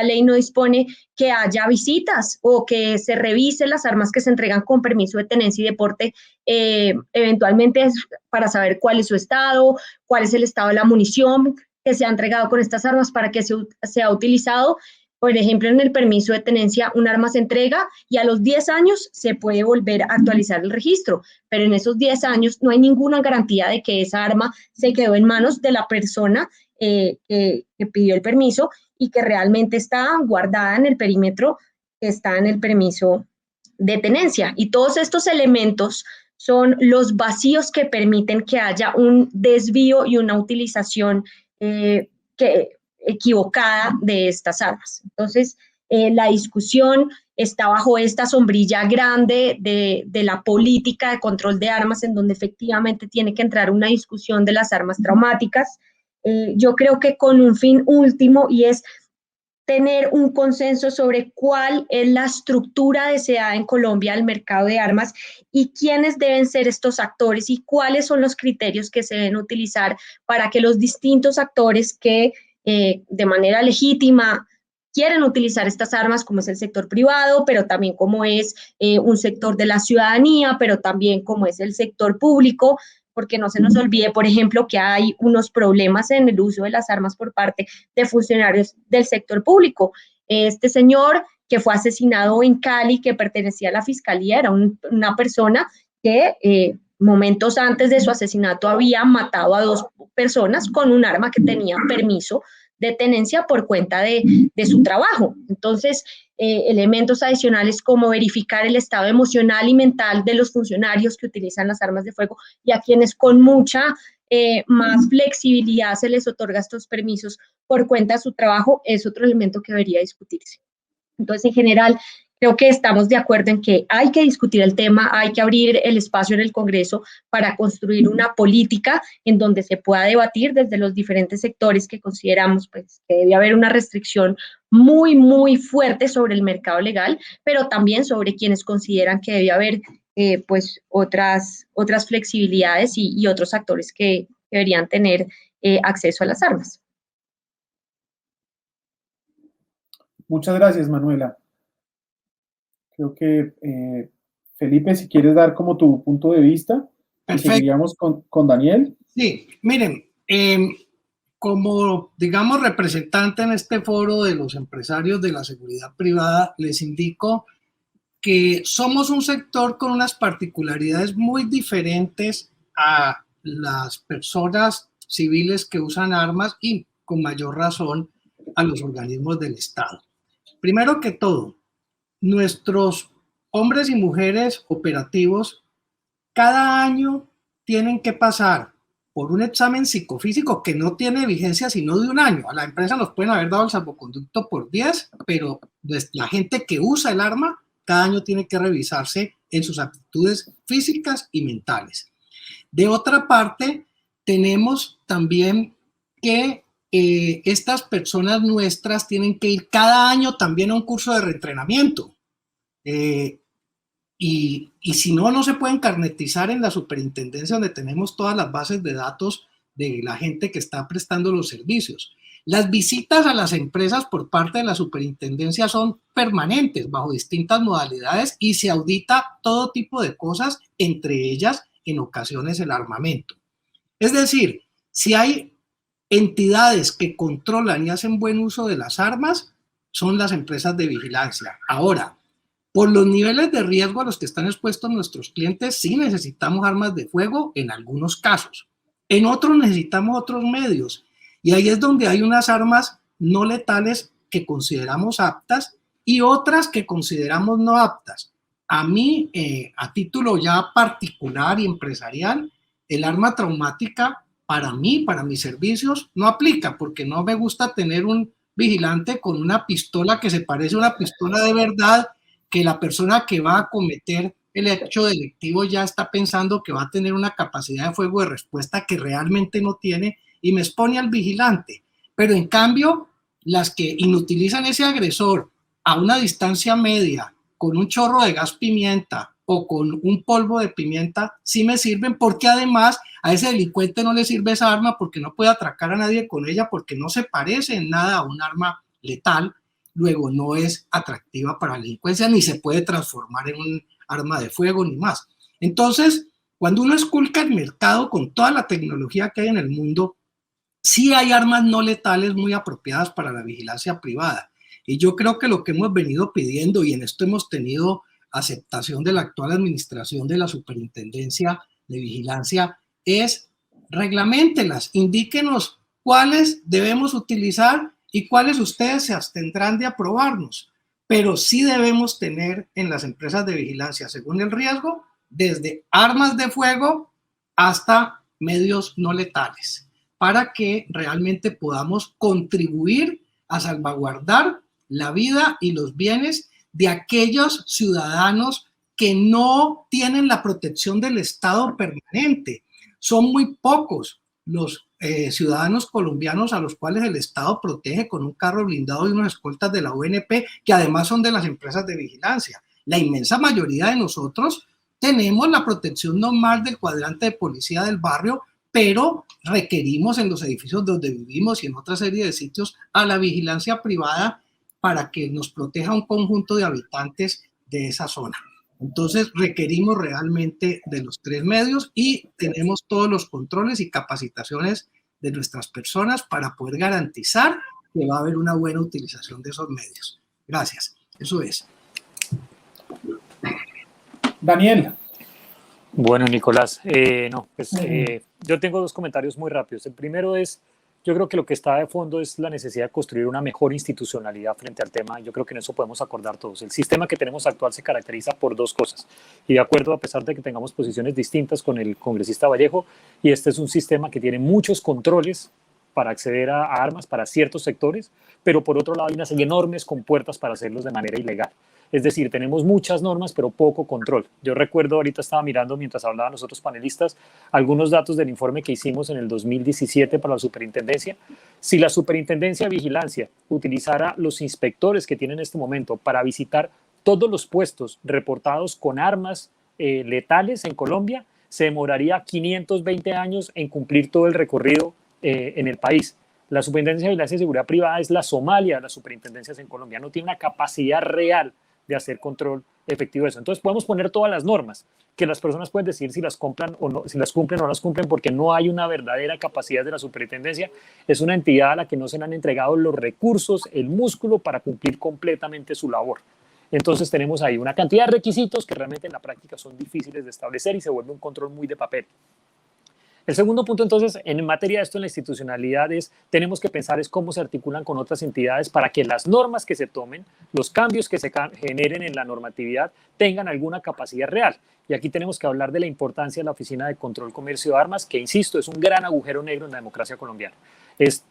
ley no dispone que haya visitas o que se revise las armas que se entregan con permiso de tenencia y de porte, eventualmente para saber cuál es su estado, cuál es el estado de la munición que se ha entregado con estas armas, para que se ha utilizado. Por ejemplo, en el permiso de tenencia, un arma se entrega y a los 10 años se puede volver a actualizar el registro, pero en esos 10 años no hay ninguna garantía de que esa arma se quedó en manos de la persona que pidió el permiso y que realmente está guardada en el perímetro que está en el permiso de tenencia. Y todos estos elementos son los vacíos que permiten que haya un desvío y una utilización equivocada de estas armas. Entonces, la discusión está bajo esta sombrilla grande de la política de control de armas, en donde efectivamente tiene que entrar una discusión de las armas traumáticas. Yo creo que con un fin último, y es tener un consenso sobre cuál es la estructura deseada en Colombia del mercado de armas y quiénes deben ser estos actores y cuáles son los criterios que se deben utilizar para que los distintos actores que de manera legítima quieren utilizar estas armas, como es el sector privado, pero también como es un sector de la ciudadanía, pero también como es el sector público, porque no se nos olvide, por ejemplo, que hay unos problemas en el uso de las armas por parte de funcionarios del sector público. Este señor que fue asesinado en Cali, que pertenecía a la fiscalía, era una persona que momentos antes de su asesinato había matado a 2 personas con un arma que tenía permiso de tenencia por cuenta de su trabajo. Entonces, elementos adicionales como verificar el estado emocional y mental de los funcionarios que utilizan las armas de fuego y a quienes con mucha más flexibilidad se les otorga estos permisos por cuenta de su trabajo es otro elemento que debería discutirse. Entonces, en general, creo que estamos de acuerdo en que hay que discutir el tema, hay que abrir el espacio en el Congreso para construir una política en donde se pueda debatir desde los diferentes sectores que consideramos pues, que debe haber una restricción muy, muy fuerte sobre el mercado legal, pero también sobre quienes consideran que debe haber pues otras flexibilidades y otros actores que deberían tener acceso a las armas. Muchas gracias, Manuela. Creo que, Felipe, si quieres dar como tu punto de vista, y seguiríamos con Daniel. Sí, miren, como, digamos, representante en este foro de los empresarios de la seguridad privada, les indico que somos un sector con unas particularidades muy diferentes a las personas civiles que usan armas y, con mayor razón, a los organismos del Estado. Primero que todo, nuestros hombres y mujeres operativos cada año tienen que pasar por un examen psicofísico que no tiene vigencia sino de 1 año. A la empresa nos pueden haber dado el salvoconducto por 10, pero la gente que usa el arma cada año tiene que revisarse en sus aptitudes físicas y mentales. De otra parte, tenemos también que estas personas nuestras tienen que ir cada año también a un curso de reentrenamiento. Y si no, no se pueden carnetizar en la superintendencia donde tenemos todas las bases de datos de la gente que está prestando los servicios. Las visitas a las empresas por parte de la superintendencia son permanentes, bajo distintas modalidades, y se audita todo tipo de cosas, entre ellas, en ocasiones, el armamento. Es decir, si hay entidades que controlan y hacen buen uso de las armas, son las empresas de vigilancia. Ahora, por los niveles de riesgo a los que están expuestos nuestros clientes, sí necesitamos armas de fuego en algunos casos. En otros necesitamos otros medios. Y ahí es donde hay unas armas no letales que consideramos aptas y otras que consideramos no aptas. A mí, a título ya particular y empresarial, el arma traumática para mí, para mis servicios, no aplica porque no me gusta tener un vigilante con una pistola que se parece a una pistola de verdad, que la persona que va a cometer el hecho delictivo ya está pensando que va a tener una capacidad de fuego de respuesta que realmente no tiene y me expone al vigilante. Pero en cambio, las que inutilizan ese agresor a una distancia media con un chorro de gas pimienta o con un polvo de pimienta, sí me sirven porque además a ese delincuente no le sirve esa arma porque no puede atracar a nadie con ella porque no se parece en nada a un arma letal, luego no es atractiva para la delincuencia ni se puede transformar en un arma de fuego ni más. Entonces, cuando uno esculca el mercado con toda la tecnología que hay en el mundo, sí hay armas no letales muy apropiadas para la vigilancia privada. Y yo creo que lo que hemos venido pidiendo, y en esto hemos tenido aceptación de la actual administración de la Superintendencia de Vigilancia, es reglamentelas, indíquenos cuáles debemos utilizar y cuáles ustedes se abstendrán de aprobarnos. Pero sí debemos tener en las empresas de vigilancia, según el riesgo, desde armas de fuego hasta medios no letales, para que realmente podamos contribuir a salvaguardar la vida y los bienes de aquellos ciudadanos que no tienen la protección del Estado permanente. Son muy pocos los ciudadanos colombianos a los cuales el Estado protege con un carro blindado y unos escoltas de la UNP, que además son de las empresas de vigilancia. La inmensa mayoría de nosotros tenemos la protección normal del cuadrante de policía del barrio, pero requerimos en los edificios donde vivimos y en otra serie de sitios a la vigilancia privada para que nos proteja un conjunto de habitantes de esa zona. Entonces requerimos realmente de los tres medios y tenemos todos los controles y capacitaciones de nuestras personas para poder garantizar que va a haber una buena utilización de esos medios. Gracias. Eso es. Daniel. Bueno, Nicolás, yo tengo dos comentarios muy rápidos. El primero es, yo creo que lo que está de fondo es la necesidad de construir una mejor institucionalidad frente al tema. Yo creo que en eso podemos acordar todos. El sistema que tenemos actual se caracteriza por dos cosas. Y de acuerdo, a pesar de que tengamos posiciones distintas con el congresista Vallejo, y este es un sistema que tiene muchos controles para acceder a armas para ciertos sectores, pero por otro lado hay unas enormes compuertas para hacerlos de manera ilegal. Es decir, tenemos muchas normas, pero poco control. Yo recuerdo, ahorita estaba mirando mientras hablaban los otros panelistas, algunos datos del informe que hicimos en el 2017 para la superintendencia. Si la superintendencia de vigilancia utilizara los inspectores que tiene en este momento para visitar todos los puestos reportados con armas letales en Colombia, se demoraría 520 años en cumplir todo el recorrido en el país. La Superintendencia de Vigilancia y Seguridad Privada es la Somalia de las superintendencias en Colombia. No tiene una capacidad real de hacer control efectivo de eso. Entonces podemos poner todas las normas que las personas pueden decidir si las cumplen o no, si las cumplen o no las cumplen, porque no hay una verdadera capacidad de la superintendencia. Es una entidad a la que no se le han entregado los recursos, el músculo para cumplir completamente su labor. Entonces tenemos ahí una cantidad de requisitos que realmente en la práctica son difíciles de establecer y se vuelve un control muy de papel. El segundo punto, entonces, en materia de esto en la institucionalidad tenemos que pensar cómo se articulan con otras entidades para que las normas que se tomen, los cambios que se generen en la normatividad, tengan alguna capacidad real. Y aquí tenemos que hablar de la importancia de la Oficina de Control Comercio de Armas, que, insisto, es un gran agujero negro en la democracia colombiana.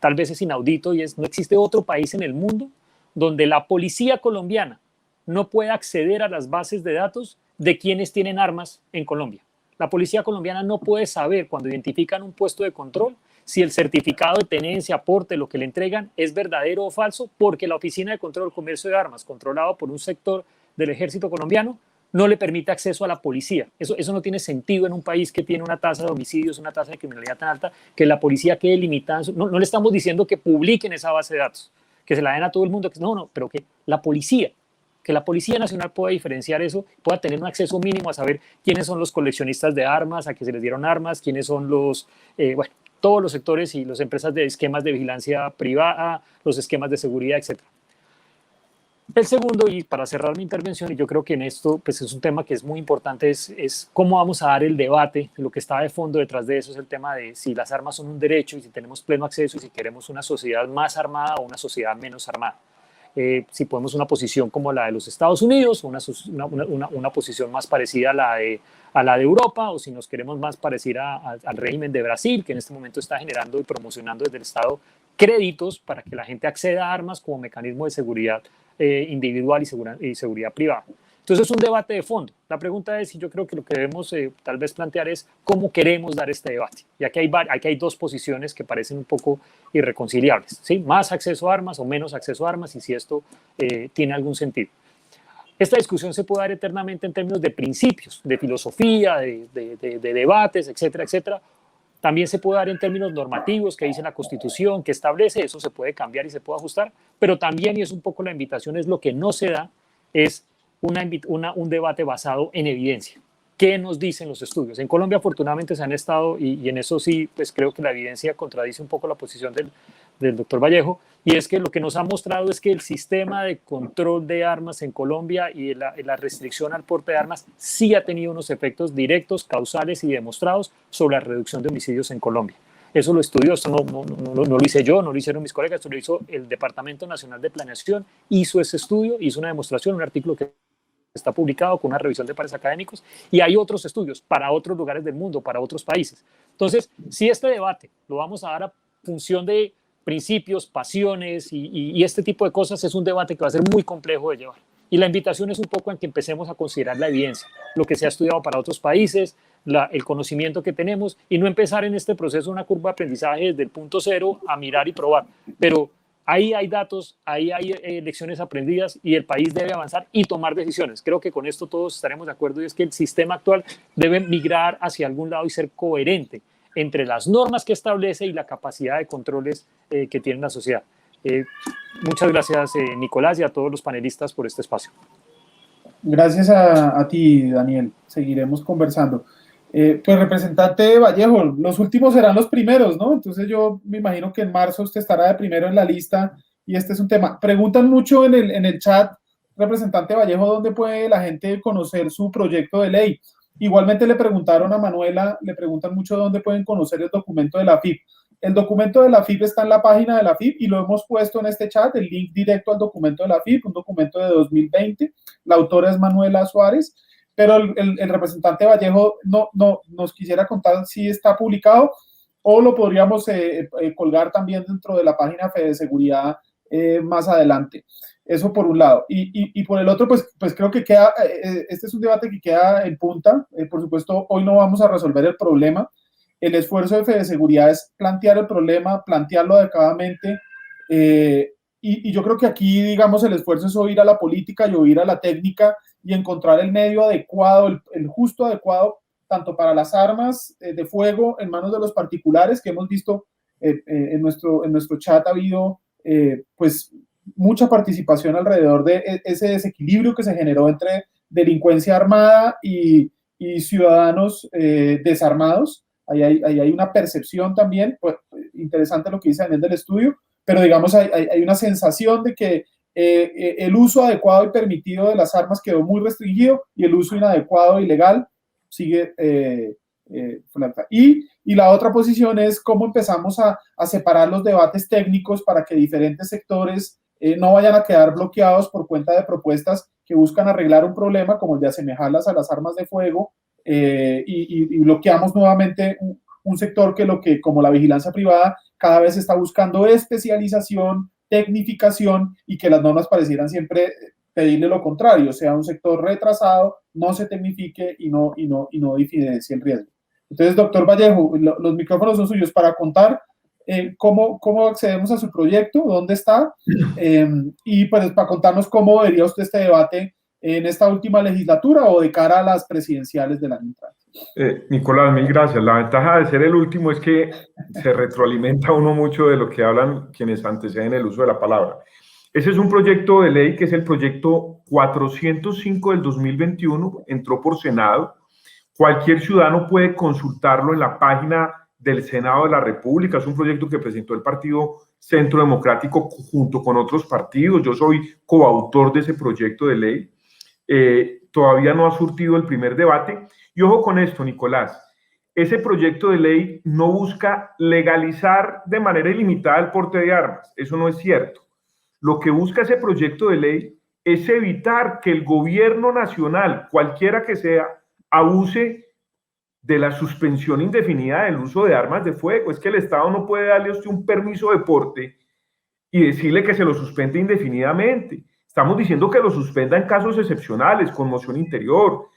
Tal vez es inaudito y no existe otro país en el mundo donde la policía colombiana no pueda acceder a las bases de datos de quienes tienen armas en Colombia. La policía colombiana no puede saber cuando identifican un puesto de control si el certificado de tenencia, aporte, lo que le entregan es verdadero o falso, porque la Oficina de Control Comercio de Armas, controlado por un sector del ejército colombiano, no le permite acceso a la policía. Eso no tiene sentido en un país que tiene una tasa de homicidios, una tasa de criminalidad tan alta, que la policía quede limitada. No le estamos diciendo que publiquen esa base de datos, que se la den a todo el mundo, pero que la Policía Nacional pueda diferenciar eso, pueda tener un acceso mínimo a saber quiénes son los coleccionistas de armas, a que se les dieron armas, quiénes son todos los sectores y las empresas de esquemas de vigilancia privada, los esquemas de seguridad, etc. El segundo, y para cerrar mi intervención, y yo creo que en esto pues es un tema que es muy importante, es cómo vamos a dar el debate. Lo que está de fondo detrás de eso es el tema de si las armas son un derecho y si tenemos pleno acceso y si queremos una sociedad más armada o una sociedad menos armada. Si podemos una posición como la de los Estados Unidos, una posición más parecida a la de Europa, o si nos queremos más parecer al régimen de Brasil, que en este momento está generando y promocionando desde el Estado créditos para que la gente acceda a armas como mecanismo de seguridad individual y seguridad privada. Entonces es un debate de fondo. La pregunta es, y yo creo que lo que debemos tal vez plantear es cómo queremos dar este debate. Y aquí hay dos posiciones que parecen un poco irreconciliables, ¿sí? Más acceso a armas o menos acceso a armas, y si esto tiene algún sentido. Esta discusión se puede dar eternamente en términos de principios, de filosofía, de debates, etcétera, etcétera. También se puede dar en términos normativos, que dice la Constitución, que establece, eso se puede cambiar y se puede ajustar, pero también, y es un poco la invitación, es lo que no se da, es un debate basado en evidencia. ¿Qué nos dicen los estudios? En Colombia, afortunadamente, se han estado, y en eso sí, pues creo que la evidencia contradice un poco la posición del doctor Vallejo, y es que lo que nos ha mostrado es que el sistema de control de armas en Colombia y la restricción al porte de armas sí ha tenido unos efectos directos, causales y demostrados sobre la reducción de homicidios en Colombia. Eso lo estudió, esto no lo hice yo, no lo hicieron mis colegas, esto lo hizo el Departamento Nacional de Planeación, hizo ese estudio, hizo una demostración, un artículo que está publicado con una revisión de pares académicos, y hay otros estudios para otros lugares del mundo, para otros países. Entonces, si este debate lo vamos a dar a función de principios, pasiones y este tipo de cosas, es un debate que va a ser muy complejo de llevar. Y la invitación es un poco en que empecemos a considerar la evidencia, lo que se ha estudiado para otros países, el conocimiento que tenemos y no empezar en este proceso una curva de aprendizaje desde el punto cero a mirar y probar. Pero ahí hay datos, ahí hay lecciones aprendidas y el país debe avanzar y tomar decisiones. Creo que con esto todos estaremos de acuerdo y es que el sistema actual debe migrar hacia algún lado y ser coherente entre las normas que establece y la capacidad de controles que tiene la sociedad. Muchas gracias, Nicolás, y a todos los panelistas por este espacio. Gracias a ti, Daniel. Seguiremos conversando. Pues, representante Vallejo, los últimos serán los primeros, ¿no? Entonces yo me imagino que en marzo usted estará de primero en la lista y este es un tema. Preguntan mucho en el chat, representante Vallejo, ¿dónde puede la gente conocer su proyecto de ley? Igualmente le preguntaron a Manuela, le preguntan mucho dónde pueden conocer el documento de la FIP. El documento de la FIP está en la página de la FIP y lo hemos puesto en este chat, el link directo al documento de la FIP, un documento de 2020. La autora es Manuela Suárez, pero el representante Vallejo no nos quisiera contar si está publicado o lo podríamos colgar también dentro de la página Fede Seguridad más adelante. Eso por un lado. Y por el otro, pues creo que queda, este es un debate que queda en punta. Por supuesto, hoy no vamos a resolver el problema. El esfuerzo de Fede Seguridad es plantear el problema, plantearlo adecuadamente. Y yo creo que aquí, digamos, el esfuerzo es oír a la política y oír a la técnica y encontrar el medio adecuado, el justo adecuado, tanto para las armas de fuego en manos de los particulares, que hemos visto en nuestro chat ha habido pues mucha participación alrededor de ese desequilibrio que se generó entre delincuencia armada y ciudadanos desarmados. Ahí hay una percepción también, pues, interesante lo que dice Daniel del estudio, pero digamos hay una sensación de que el uso adecuado y permitido de las armas quedó muy restringido y el uso inadecuado e ilegal sigue. Y la otra posición es cómo empezamos a separar los debates técnicos para que diferentes sectores no vayan a quedar bloqueados por cuenta de propuestas que buscan arreglar un problema como el de asemejarlas a las armas de fuego y bloqueamos nuevamente un sector que como la vigilancia privada cada vez está buscando especialización, tecnificación y que las normas parecieran siempre pedirle lo contrario, o sea, un sector retrasado, no se tecnifique y no diferencie el riesgo. Entonces, doctor Vallejo, los micrófonos son suyos para contar cómo accedemos a su proyecto, dónde está, y pues para contarnos cómo vería usted este debate en esta última legislatura o de cara a las presidenciales del año entrante. Nicolás, mil gracias. La ventaja de ser el último es que se retroalimenta uno mucho de lo que hablan quienes anteceden el uso de la palabra. Ese es un proyecto de ley que es el proyecto 405 del 2021, entró por Senado. Cualquier ciudadano puede consultarlo en la página del Senado de la República. Es un proyecto que presentó el Partido Centro Democrático junto con otros partidos. Yo soy coautor de ese proyecto de ley. Todavía no ha surtido el primer debate. Y ojo con esto, Nicolás. Ese proyecto de ley no busca legalizar de manera ilimitada el porte de armas. Eso no es cierto. Lo que busca ese proyecto de ley es evitar que el gobierno nacional, cualquiera que sea, abuse de la suspensión indefinida del uso de armas de fuego. Es que el Estado no puede darle a usted un permiso de porte y decirle que se lo suspende indefinidamente. Estamos diciendo que lo suspenda en casos excepcionales, conmoción interior,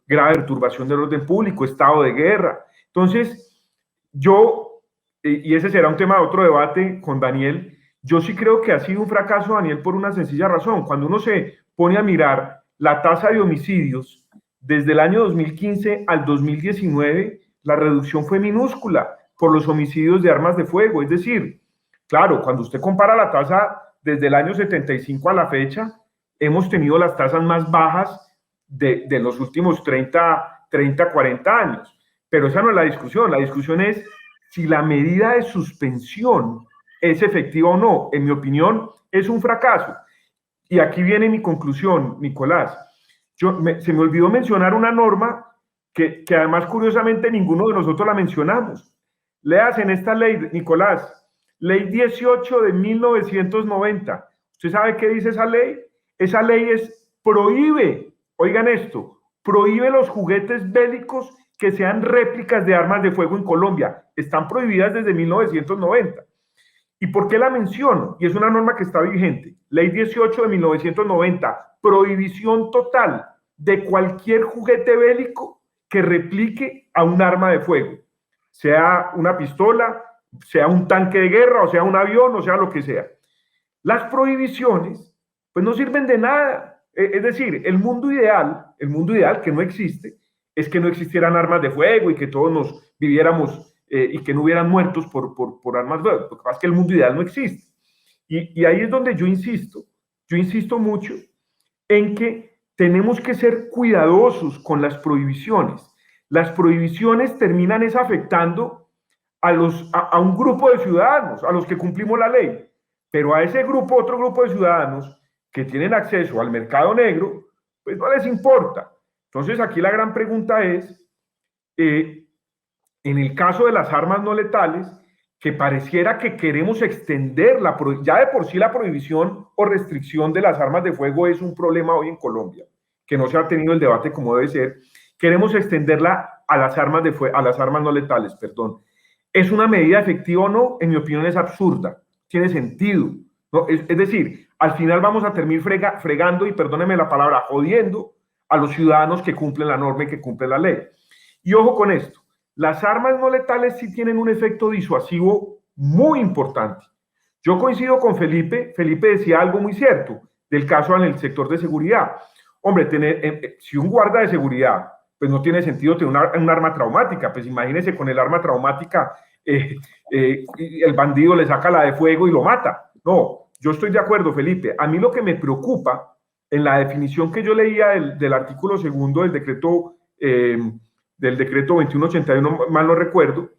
grave perturbación del orden público, estado de guerra. Entonces, y ese será un tema de otro debate con Daniel, yo sí creo que ha sido un fracaso, Daniel, por una sencilla razón. Cuando uno se pone a mirar la tasa de homicidios desde el año 2015 al 2019, la reducción fue minúscula por los homicidios de armas de fuego. Es decir, claro, cuando usted compara la tasa desde el año 75 a la fecha, hemos tenido las tasas más bajas de los últimos 30, 40 años. Pero esa no es la discusión. La discusión es si la medida de suspensión es efectiva o no. En mi opinión, es un fracaso. Y aquí viene mi conclusión, Nicolás. Se me olvidó mencionar una norma que además, curiosamente, ninguno de nosotros la mencionamos. Leas en esta ley, Nicolás, ley 18 de 1990. ¿Usted sabe qué dice esa ley? Esa ley prohíbe, oigan esto, prohíbe los juguetes bélicos que sean réplicas de armas de fuego en Colombia. Están prohibidas desde 1990. ¿Y por qué la menciono? Y es una norma que está vigente. Ley 18 de 1990, prohibición total de cualquier juguete bélico que replique a un arma de fuego, sea una pistola, sea un tanque de guerra, o sea un avión, o sea lo que sea. Las prohibiciones, pues no sirven de nada. Es decir, el mundo ideal que no existe, es que no existieran armas de fuego y que todos nos viviéramos y que no hubieran muertos por armas de fuego. Lo que pasa es que el mundo ideal no existe. Y ahí es donde yo insisto mucho en que tenemos que ser cuidadosos con las prohibiciones. Las prohibiciones terminan es afectando a un grupo de ciudadanos, a los que cumplimos la ley, pero a ese grupo, otro grupo de ciudadanos que tienen acceso al mercado negro, pues no les importa. Entonces aquí la gran pregunta es, en el caso de las armas no letales, que pareciera que queremos extender ya de por sí la prohibición o restricción de las armas de fuego es un problema hoy en Colombia, que no se ha tenido el debate como debe ser. Queremos extenderla a las armas no letales, perdón. ¿Es una medida efectiva o no? En mi opinión es absurda, tiene sentido, ¿no? Es decir, al final vamos a terminar fregando, y perdónenme la palabra, jodiendo a los ciudadanos que cumplen la norma y que cumplen la ley. Y ojo con esto, las armas no letales sí tienen un efecto disuasivo muy importante. Yo coincido con Felipe decía algo muy cierto del caso en el sector de seguridad. Hombre, si un guarda de seguridad, pues no tiene sentido tener un arma traumática, pues imagínense con el arma traumática, el bandido le saca la de fuego y lo mata. No, yo estoy de acuerdo, Felipe. A mí lo que me preocupa en la definición que yo leía del artículo segundo del decreto 2181, mal no recuerdo,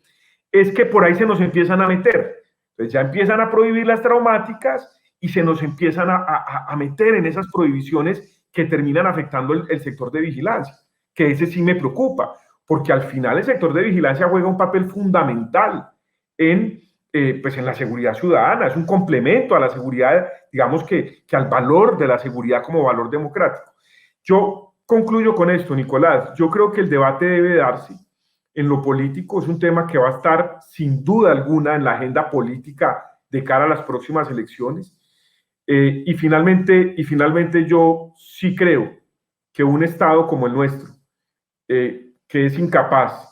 es que por ahí se nos empiezan a meter. Entonces ya empiezan a prohibir las traumáticas y se nos empiezan a meter en esas prohibiciones que terminan afectando el sector de vigilancia, que ese sí me preocupa, porque al final el sector de vigilancia juega un papel fundamental en la seguridad ciudadana, es un complemento a la seguridad, digamos que al valor de la seguridad como valor democrático. Yo concluyo con esto, Nicolás. Yo creo que el debate debe darse en lo político. Es un tema que va a estar sin duda alguna en la agenda política de cara a las próximas elecciones. Y finalmente yo sí creo que un Estado como el nuestro, que es incapaz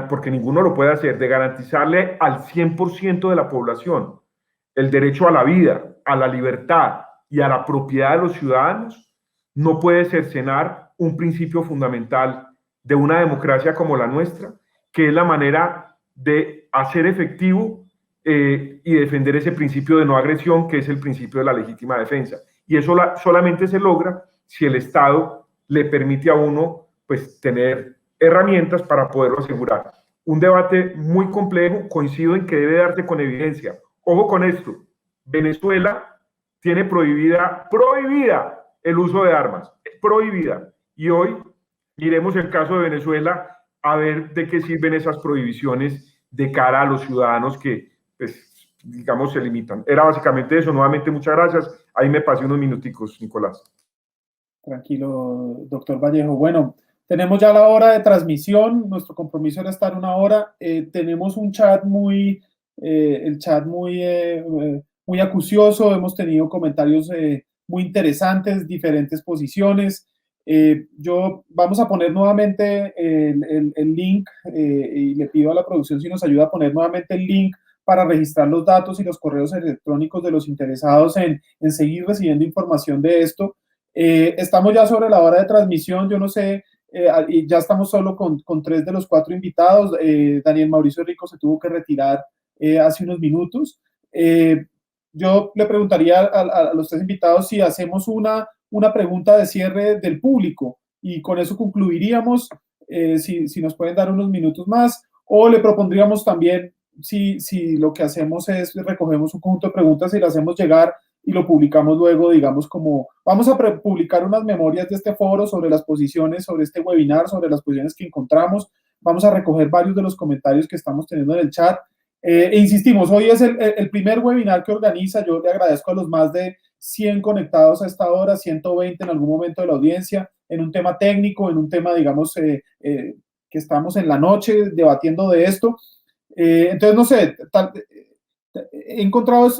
porque ninguno lo puede hacer, de garantizarle al 100% de la población el derecho a la vida, a la libertad y a la propiedad de los ciudadanos, no puede cercenar un principio fundamental de una democracia como la nuestra, que es la manera de hacer efectivo y defender ese principio de no agresión, que es el principio de la legítima defensa. Y eso solamente se logra si el Estado le permite a uno pues tener herramientas para poderlo asegurar. Un debate muy complejo, coincido en que debe darse con evidencia. Ojo con esto, Venezuela tiene prohibida el uso de armas, prohibida. Y hoy miremos el caso de Venezuela a ver de qué sirven esas prohibiciones de cara a los ciudadanos que, pues, digamos, se limitan. Era básicamente eso. Nuevamente, muchas gracias. Ahí me pasé unos minuticos, Nicolás. Tranquilo, doctor Vallejo. Bueno, tenemos ya la hora de transmisión. Nuestro compromiso era estar una hora. Tenemos un chat muy acucioso. Hemos tenido comentarios muy interesantes, diferentes posiciones. Vamos a poner nuevamente el link y le pido a la producción si nos ayuda a poner nuevamente el link para registrar los datos y los correos electrónicos de los interesados en seguir recibiendo información de esto. Estamos ya sobre la hora de transmisión. Yo no sé, ya estamos solo con 3 de los 4 invitados. Daniel Mauricio Rico se tuvo que retirar hace unos minutos. Yo le preguntaría a los 3 invitados si hacemos una pregunta de cierre del público y con eso concluiríamos, si nos pueden dar unos minutos más, o le propondríamos también si lo que hacemos es recogemos un conjunto de preguntas y las hacemos llegar y lo publicamos luego, digamos, como vamos a publicar unas memorias de este foro sobre las posiciones, sobre este webinar, sobre las posiciones que encontramos. Vamos a recoger varios de los comentarios que estamos teniendo en el chat. Insistimos, hoy es el primer webinar que organiza. Yo le agradezco a los más de 100 conectados a esta hora, 120 en algún momento de la audiencia, en un tema técnico, en un tema, digamos, que estamos en la noche debatiendo de esto. Entonces, no sé, he encontrado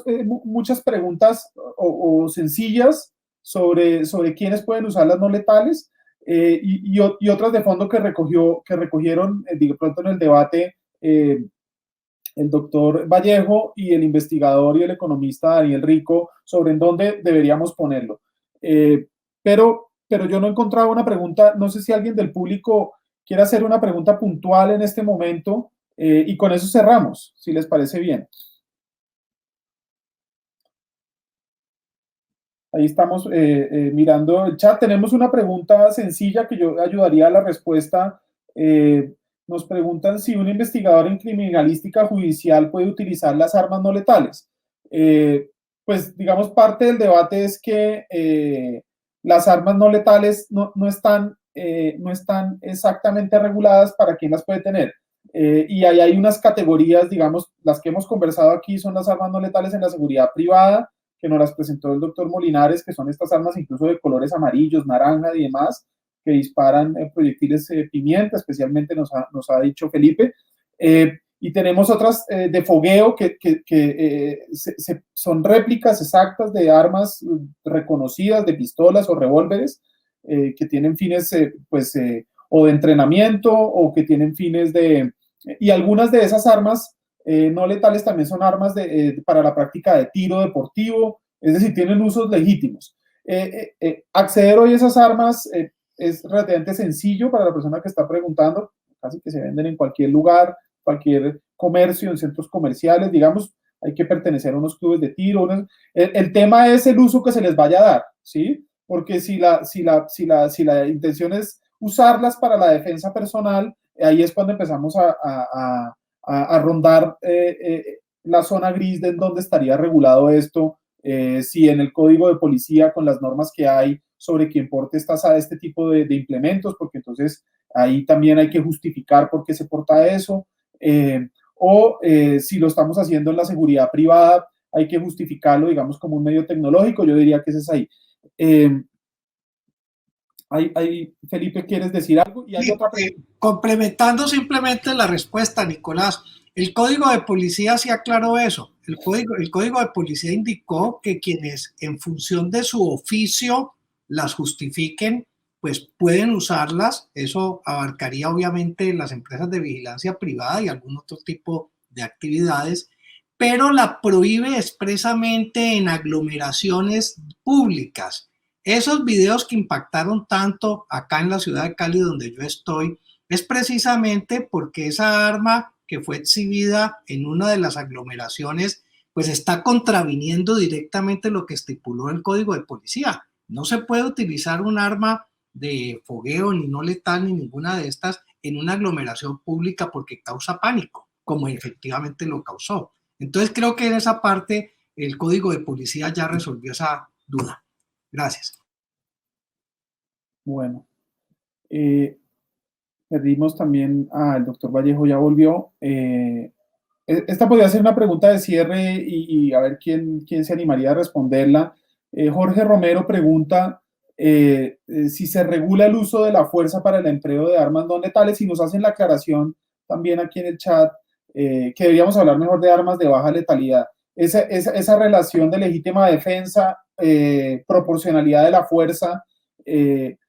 muchas preguntas o sencillas sobre quiénes pueden usar las no letales. y otras de fondo que recogieron, de pronto en el debate, el doctor Vallejo y el investigador y el economista Daniel Rico sobre en dónde deberíamos ponerlo. Pero yo no he encontrado una pregunta, no sé si alguien del público quiere hacer una pregunta puntual en este momento, y con eso cerramos, si les parece bien. Ahí estamos mirando el chat. Tenemos una pregunta sencilla que yo ayudaría a la respuesta. Nos preguntan si un investigador en criminalística judicial puede utilizar las armas no letales. Pues, digamos, parte del debate es que las armas no letales no están exactamente reguladas para quién las puede tener. Y ahí hay unas categorías, digamos, las que hemos conversado aquí son las armas no letales en la seguridad privada, que nos las presentó el doctor Molinares, que son estas armas incluso de colores amarillos, naranja y demás, que disparan proyectiles pimienta, especialmente nos ha dicho Felipe. Y tenemos otras de fogueo que son réplicas exactas de armas reconocidas, de pistolas o revólveres, que tienen fines o de entrenamiento o que tienen fines de... Y algunas de esas armas no letales también son armas para la práctica de tiro deportivo, es decir, tienen usos legítimos. Acceder hoy a esas armas es relativamente sencillo para la persona que está preguntando, casi que se venden en cualquier lugar, cualquier comercio, en centros comerciales, digamos, hay que pertenecer a unos clubes de tiro. El tema es el uso que se les vaya a dar, ¿sí? Porque si la intención es usarlas para la defensa personal, ahí es cuando empezamos a rondar la zona gris de en dónde estaría regulado esto, si en el código de policía con las normas que hay sobre quién porte este tipo de implementos, porque entonces ahí también hay que justificar por qué se porta eso, o si lo estamos haciendo en la seguridad privada, hay que justificarlo, digamos, como un medio tecnológico. Yo diría que ese es ahí. Felipe, ¿quieres decir algo? Y hay otra complementando simplemente la respuesta, Nicolás, el Código de Policía sí aclaró eso. El Código de Policía indicó que quienes en función de su oficio las justifiquen, pues pueden usarlas. Eso abarcaría obviamente las empresas de vigilancia privada y algún otro tipo de actividades, pero la prohíbe expresamente en aglomeraciones públicas. Esos videos que impactaron tanto acá en la ciudad de Cali, donde yo estoy, es precisamente porque esa arma que fue exhibida en una de las aglomeraciones, pues está contraviniendo directamente lo que estipuló el Código de Policía. No se puede utilizar un arma de fogueo ni no letal ni ninguna de estas en una aglomeración pública porque causa pánico, como efectivamente lo causó. Entonces creo que en esa parte el Código de Policía ya resolvió esa duda. Gracias. Bueno, perdimos también el doctor Vallejo, ya volvió. Esta podría ser una pregunta de cierre y a ver quién se animaría a responderla. Jorge Romero pregunta si se regula el uso de la fuerza para el empleo de armas no letales, y nos hacen la aclaración también aquí en el chat que deberíamos hablar mejor de armas de baja letalidad. Esa relación de legítima defensa, proporcionalidad de la fuerza,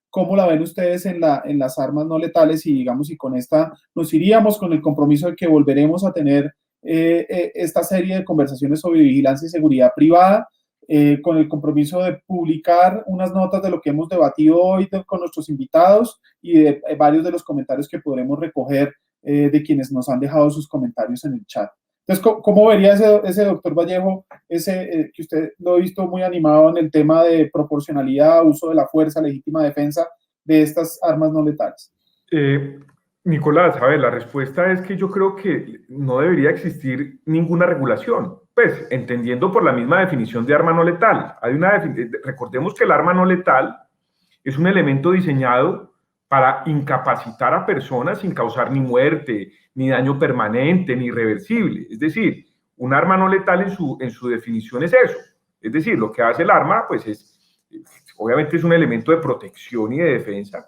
¿cómo la ven ustedes en las armas no letales? Y digamos, y con esta nos iríamos con el compromiso de que volveremos a tener esta serie de conversaciones sobre vigilancia y seguridad privada, con el compromiso de publicar unas notas de lo que hemos debatido hoy con nuestros invitados y de varios de los comentarios que podremos recoger de quienes nos han dejado sus comentarios en el chat. Entonces, ¿cómo vería ese doctor Vallejo, que usted lo ha visto muy animado en el tema de proporcionalidad, uso de la fuerza, legítima defensa de estas armas no letales? Nicolás, a ver, la respuesta es que yo creo que no debería existir ninguna regulación, pues entendiendo por la misma definición de arma no letal. Recordemos que el arma no letal es un elemento diseñado para incapacitar a personas sin causar ni muerte, ni daño permanente, ni irreversible. Es decir, un arma no letal en su definición es eso. Es decir, lo que hace el arma, pues obviamente es un elemento de protección y de defensa.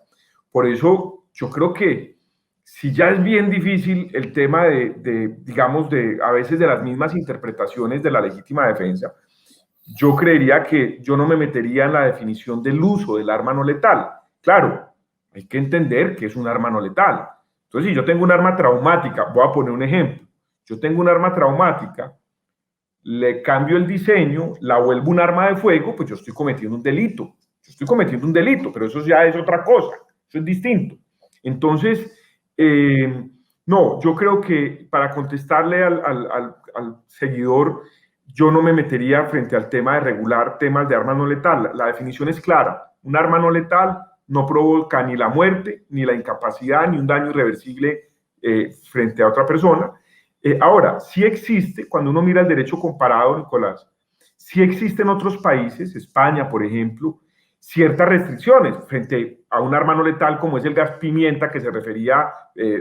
Por eso yo creo que si ya es bien difícil el tema digamos, a veces de las mismas interpretaciones de la legítima defensa, yo creería que yo no me metería en la definición del uso del arma no letal. Claro, hay que entender que es un arma no letal. Entonces, si yo tengo un arma traumática, voy a poner un ejemplo, yo tengo un arma traumática, le cambio el diseño, la vuelvo un arma de fuego, pues yo estoy cometiendo un delito. Yo estoy cometiendo un delito, pero eso ya es otra cosa, eso es distinto. Entonces, no, yo creo que para contestarle al seguidor, yo no me metería frente al tema de regular temas de armas no letal. La definición es clara. Un arma no letal no provoca ni la muerte, ni la incapacidad, ni un daño irreversible frente a otra persona. Ahora, sí existe, cuando uno mira el derecho comparado, Nicolás, sí existen otros países, España, por ejemplo, ciertas restricciones frente a un arma no letal como es el gas pimienta que se refería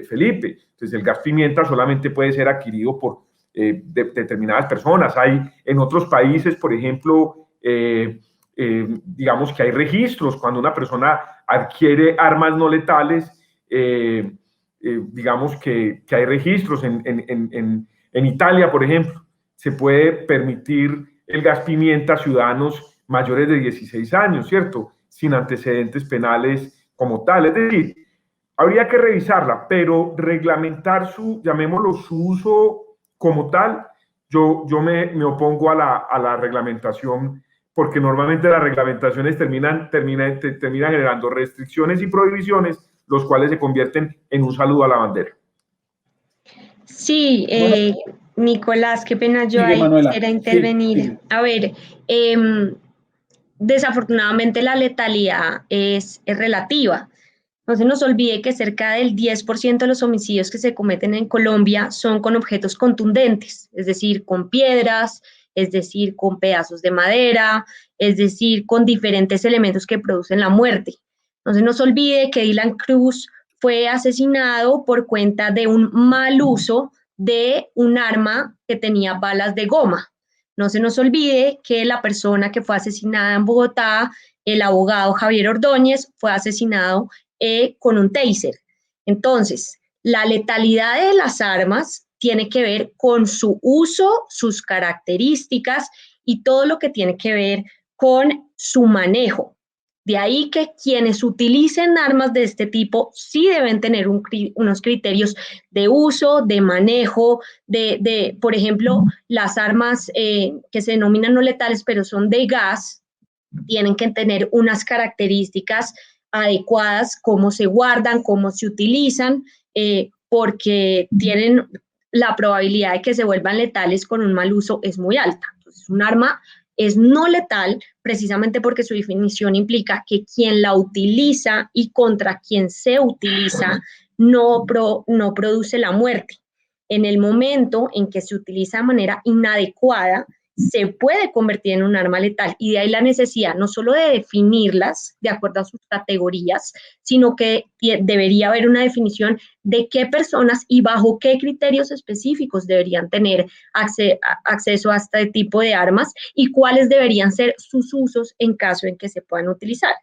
Felipe. Entonces, el gas pimienta solamente puede ser adquirido por determinadas personas. Hay en otros países, por ejemplo, digamos que hay registros cuando una persona adquiere armas no letales, digamos que hay registros en Italia, por ejemplo, se puede permitir el gas pimienta a ciudadanos mayores de 16 años, ¿cierto? Sin antecedentes penales como tal. Es decir, habría que revisarla, pero reglamentar llamémoslo, su uso como tal, yo me opongo a la reglamentación, porque normalmente las reglamentaciones terminan generando restricciones y prohibiciones, los cuales se convierten en un saludo a la bandera. Sí, Nicolás, qué pena yo ahí quisiera intervenir. Sí. A ver, desafortunadamente la letalidad es relativa. No se nos olvide que cerca del 10% de los homicidios que se cometen en Colombia son con objetos contundentes, es decir, con piedras, es decir, con pedazos de madera, es decir, con diferentes elementos que producen la muerte. No se nos olvide que Dylan Cruz fue asesinado por cuenta de un mal uso de un arma que tenía balas de goma. No se nos olvide que la persona que fue asesinada en Bogotá, el abogado Javier Ordóñez, fue asesinado con un taser. Entonces, la letalidad de las armas tiene que ver con su uso, sus características y todo lo que tiene que ver con su manejo. De ahí que quienes utilicen armas de este tipo sí deben tener unos criterios de uso, de manejo, por ejemplo, las armas que se denominan no letales, pero son de gas, tienen que tener unas características adecuadas, cómo se guardan, cómo se utilizan, porque tienen la probabilidad de que se vuelvan letales con un mal uso es muy alta. Entonces, un arma es no letal precisamente porque su definición implica que quien la utiliza y contra quien se utiliza no produce la muerte. En el momento en que se utiliza de manera inadecuada, se puede convertir en un arma letal, y de ahí la necesidad no solo de definirlas de acuerdo a sus categorías, sino que debería haber una definición de qué personas y bajo qué criterios específicos deberían tener acceso a este tipo de armas y cuáles deberían ser sus usos en caso en que se puedan utilizar.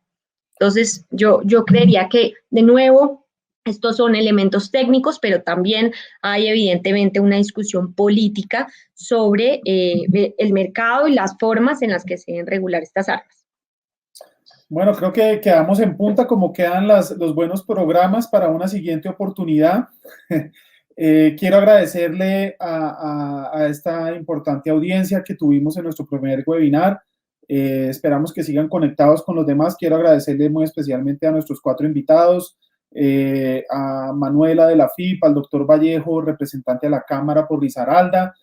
Entonces, yo creería que, de nuevo, estos son elementos técnicos, pero también hay evidentemente una discusión política sobre el mercado y las formas en las que se deben regular estas armas. Bueno, creo que quedamos en punta, como quedan los buenos programas para una siguiente oportunidad. Quiero agradecerle a esta importante audiencia que tuvimos en nuestro primer webinar. Esperamos que sigan conectados con los demás. Quiero agradecerle muy especialmente a nuestros 4 invitados, a Manuela de la FIP, al doctor Vallejo, representante de la Cámara por Risaralda,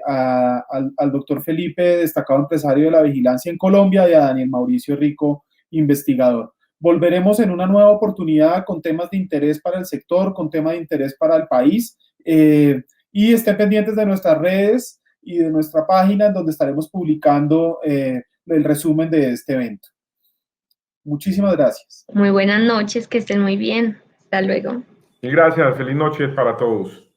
al doctor Felipe, destacado empresario de la vigilancia en Colombia, y a Daniel Mauricio Rico, investigador. Volveremos en una nueva oportunidad con temas de interés para el sector, con temas de interés para el país, y estén pendientes de nuestras redes y de nuestra página, en donde estaremos publicando el resumen de este evento. Muchísimas gracias. Muy buenas noches, que estén muy bien. Hasta luego. Y gracias, feliz noche para todos.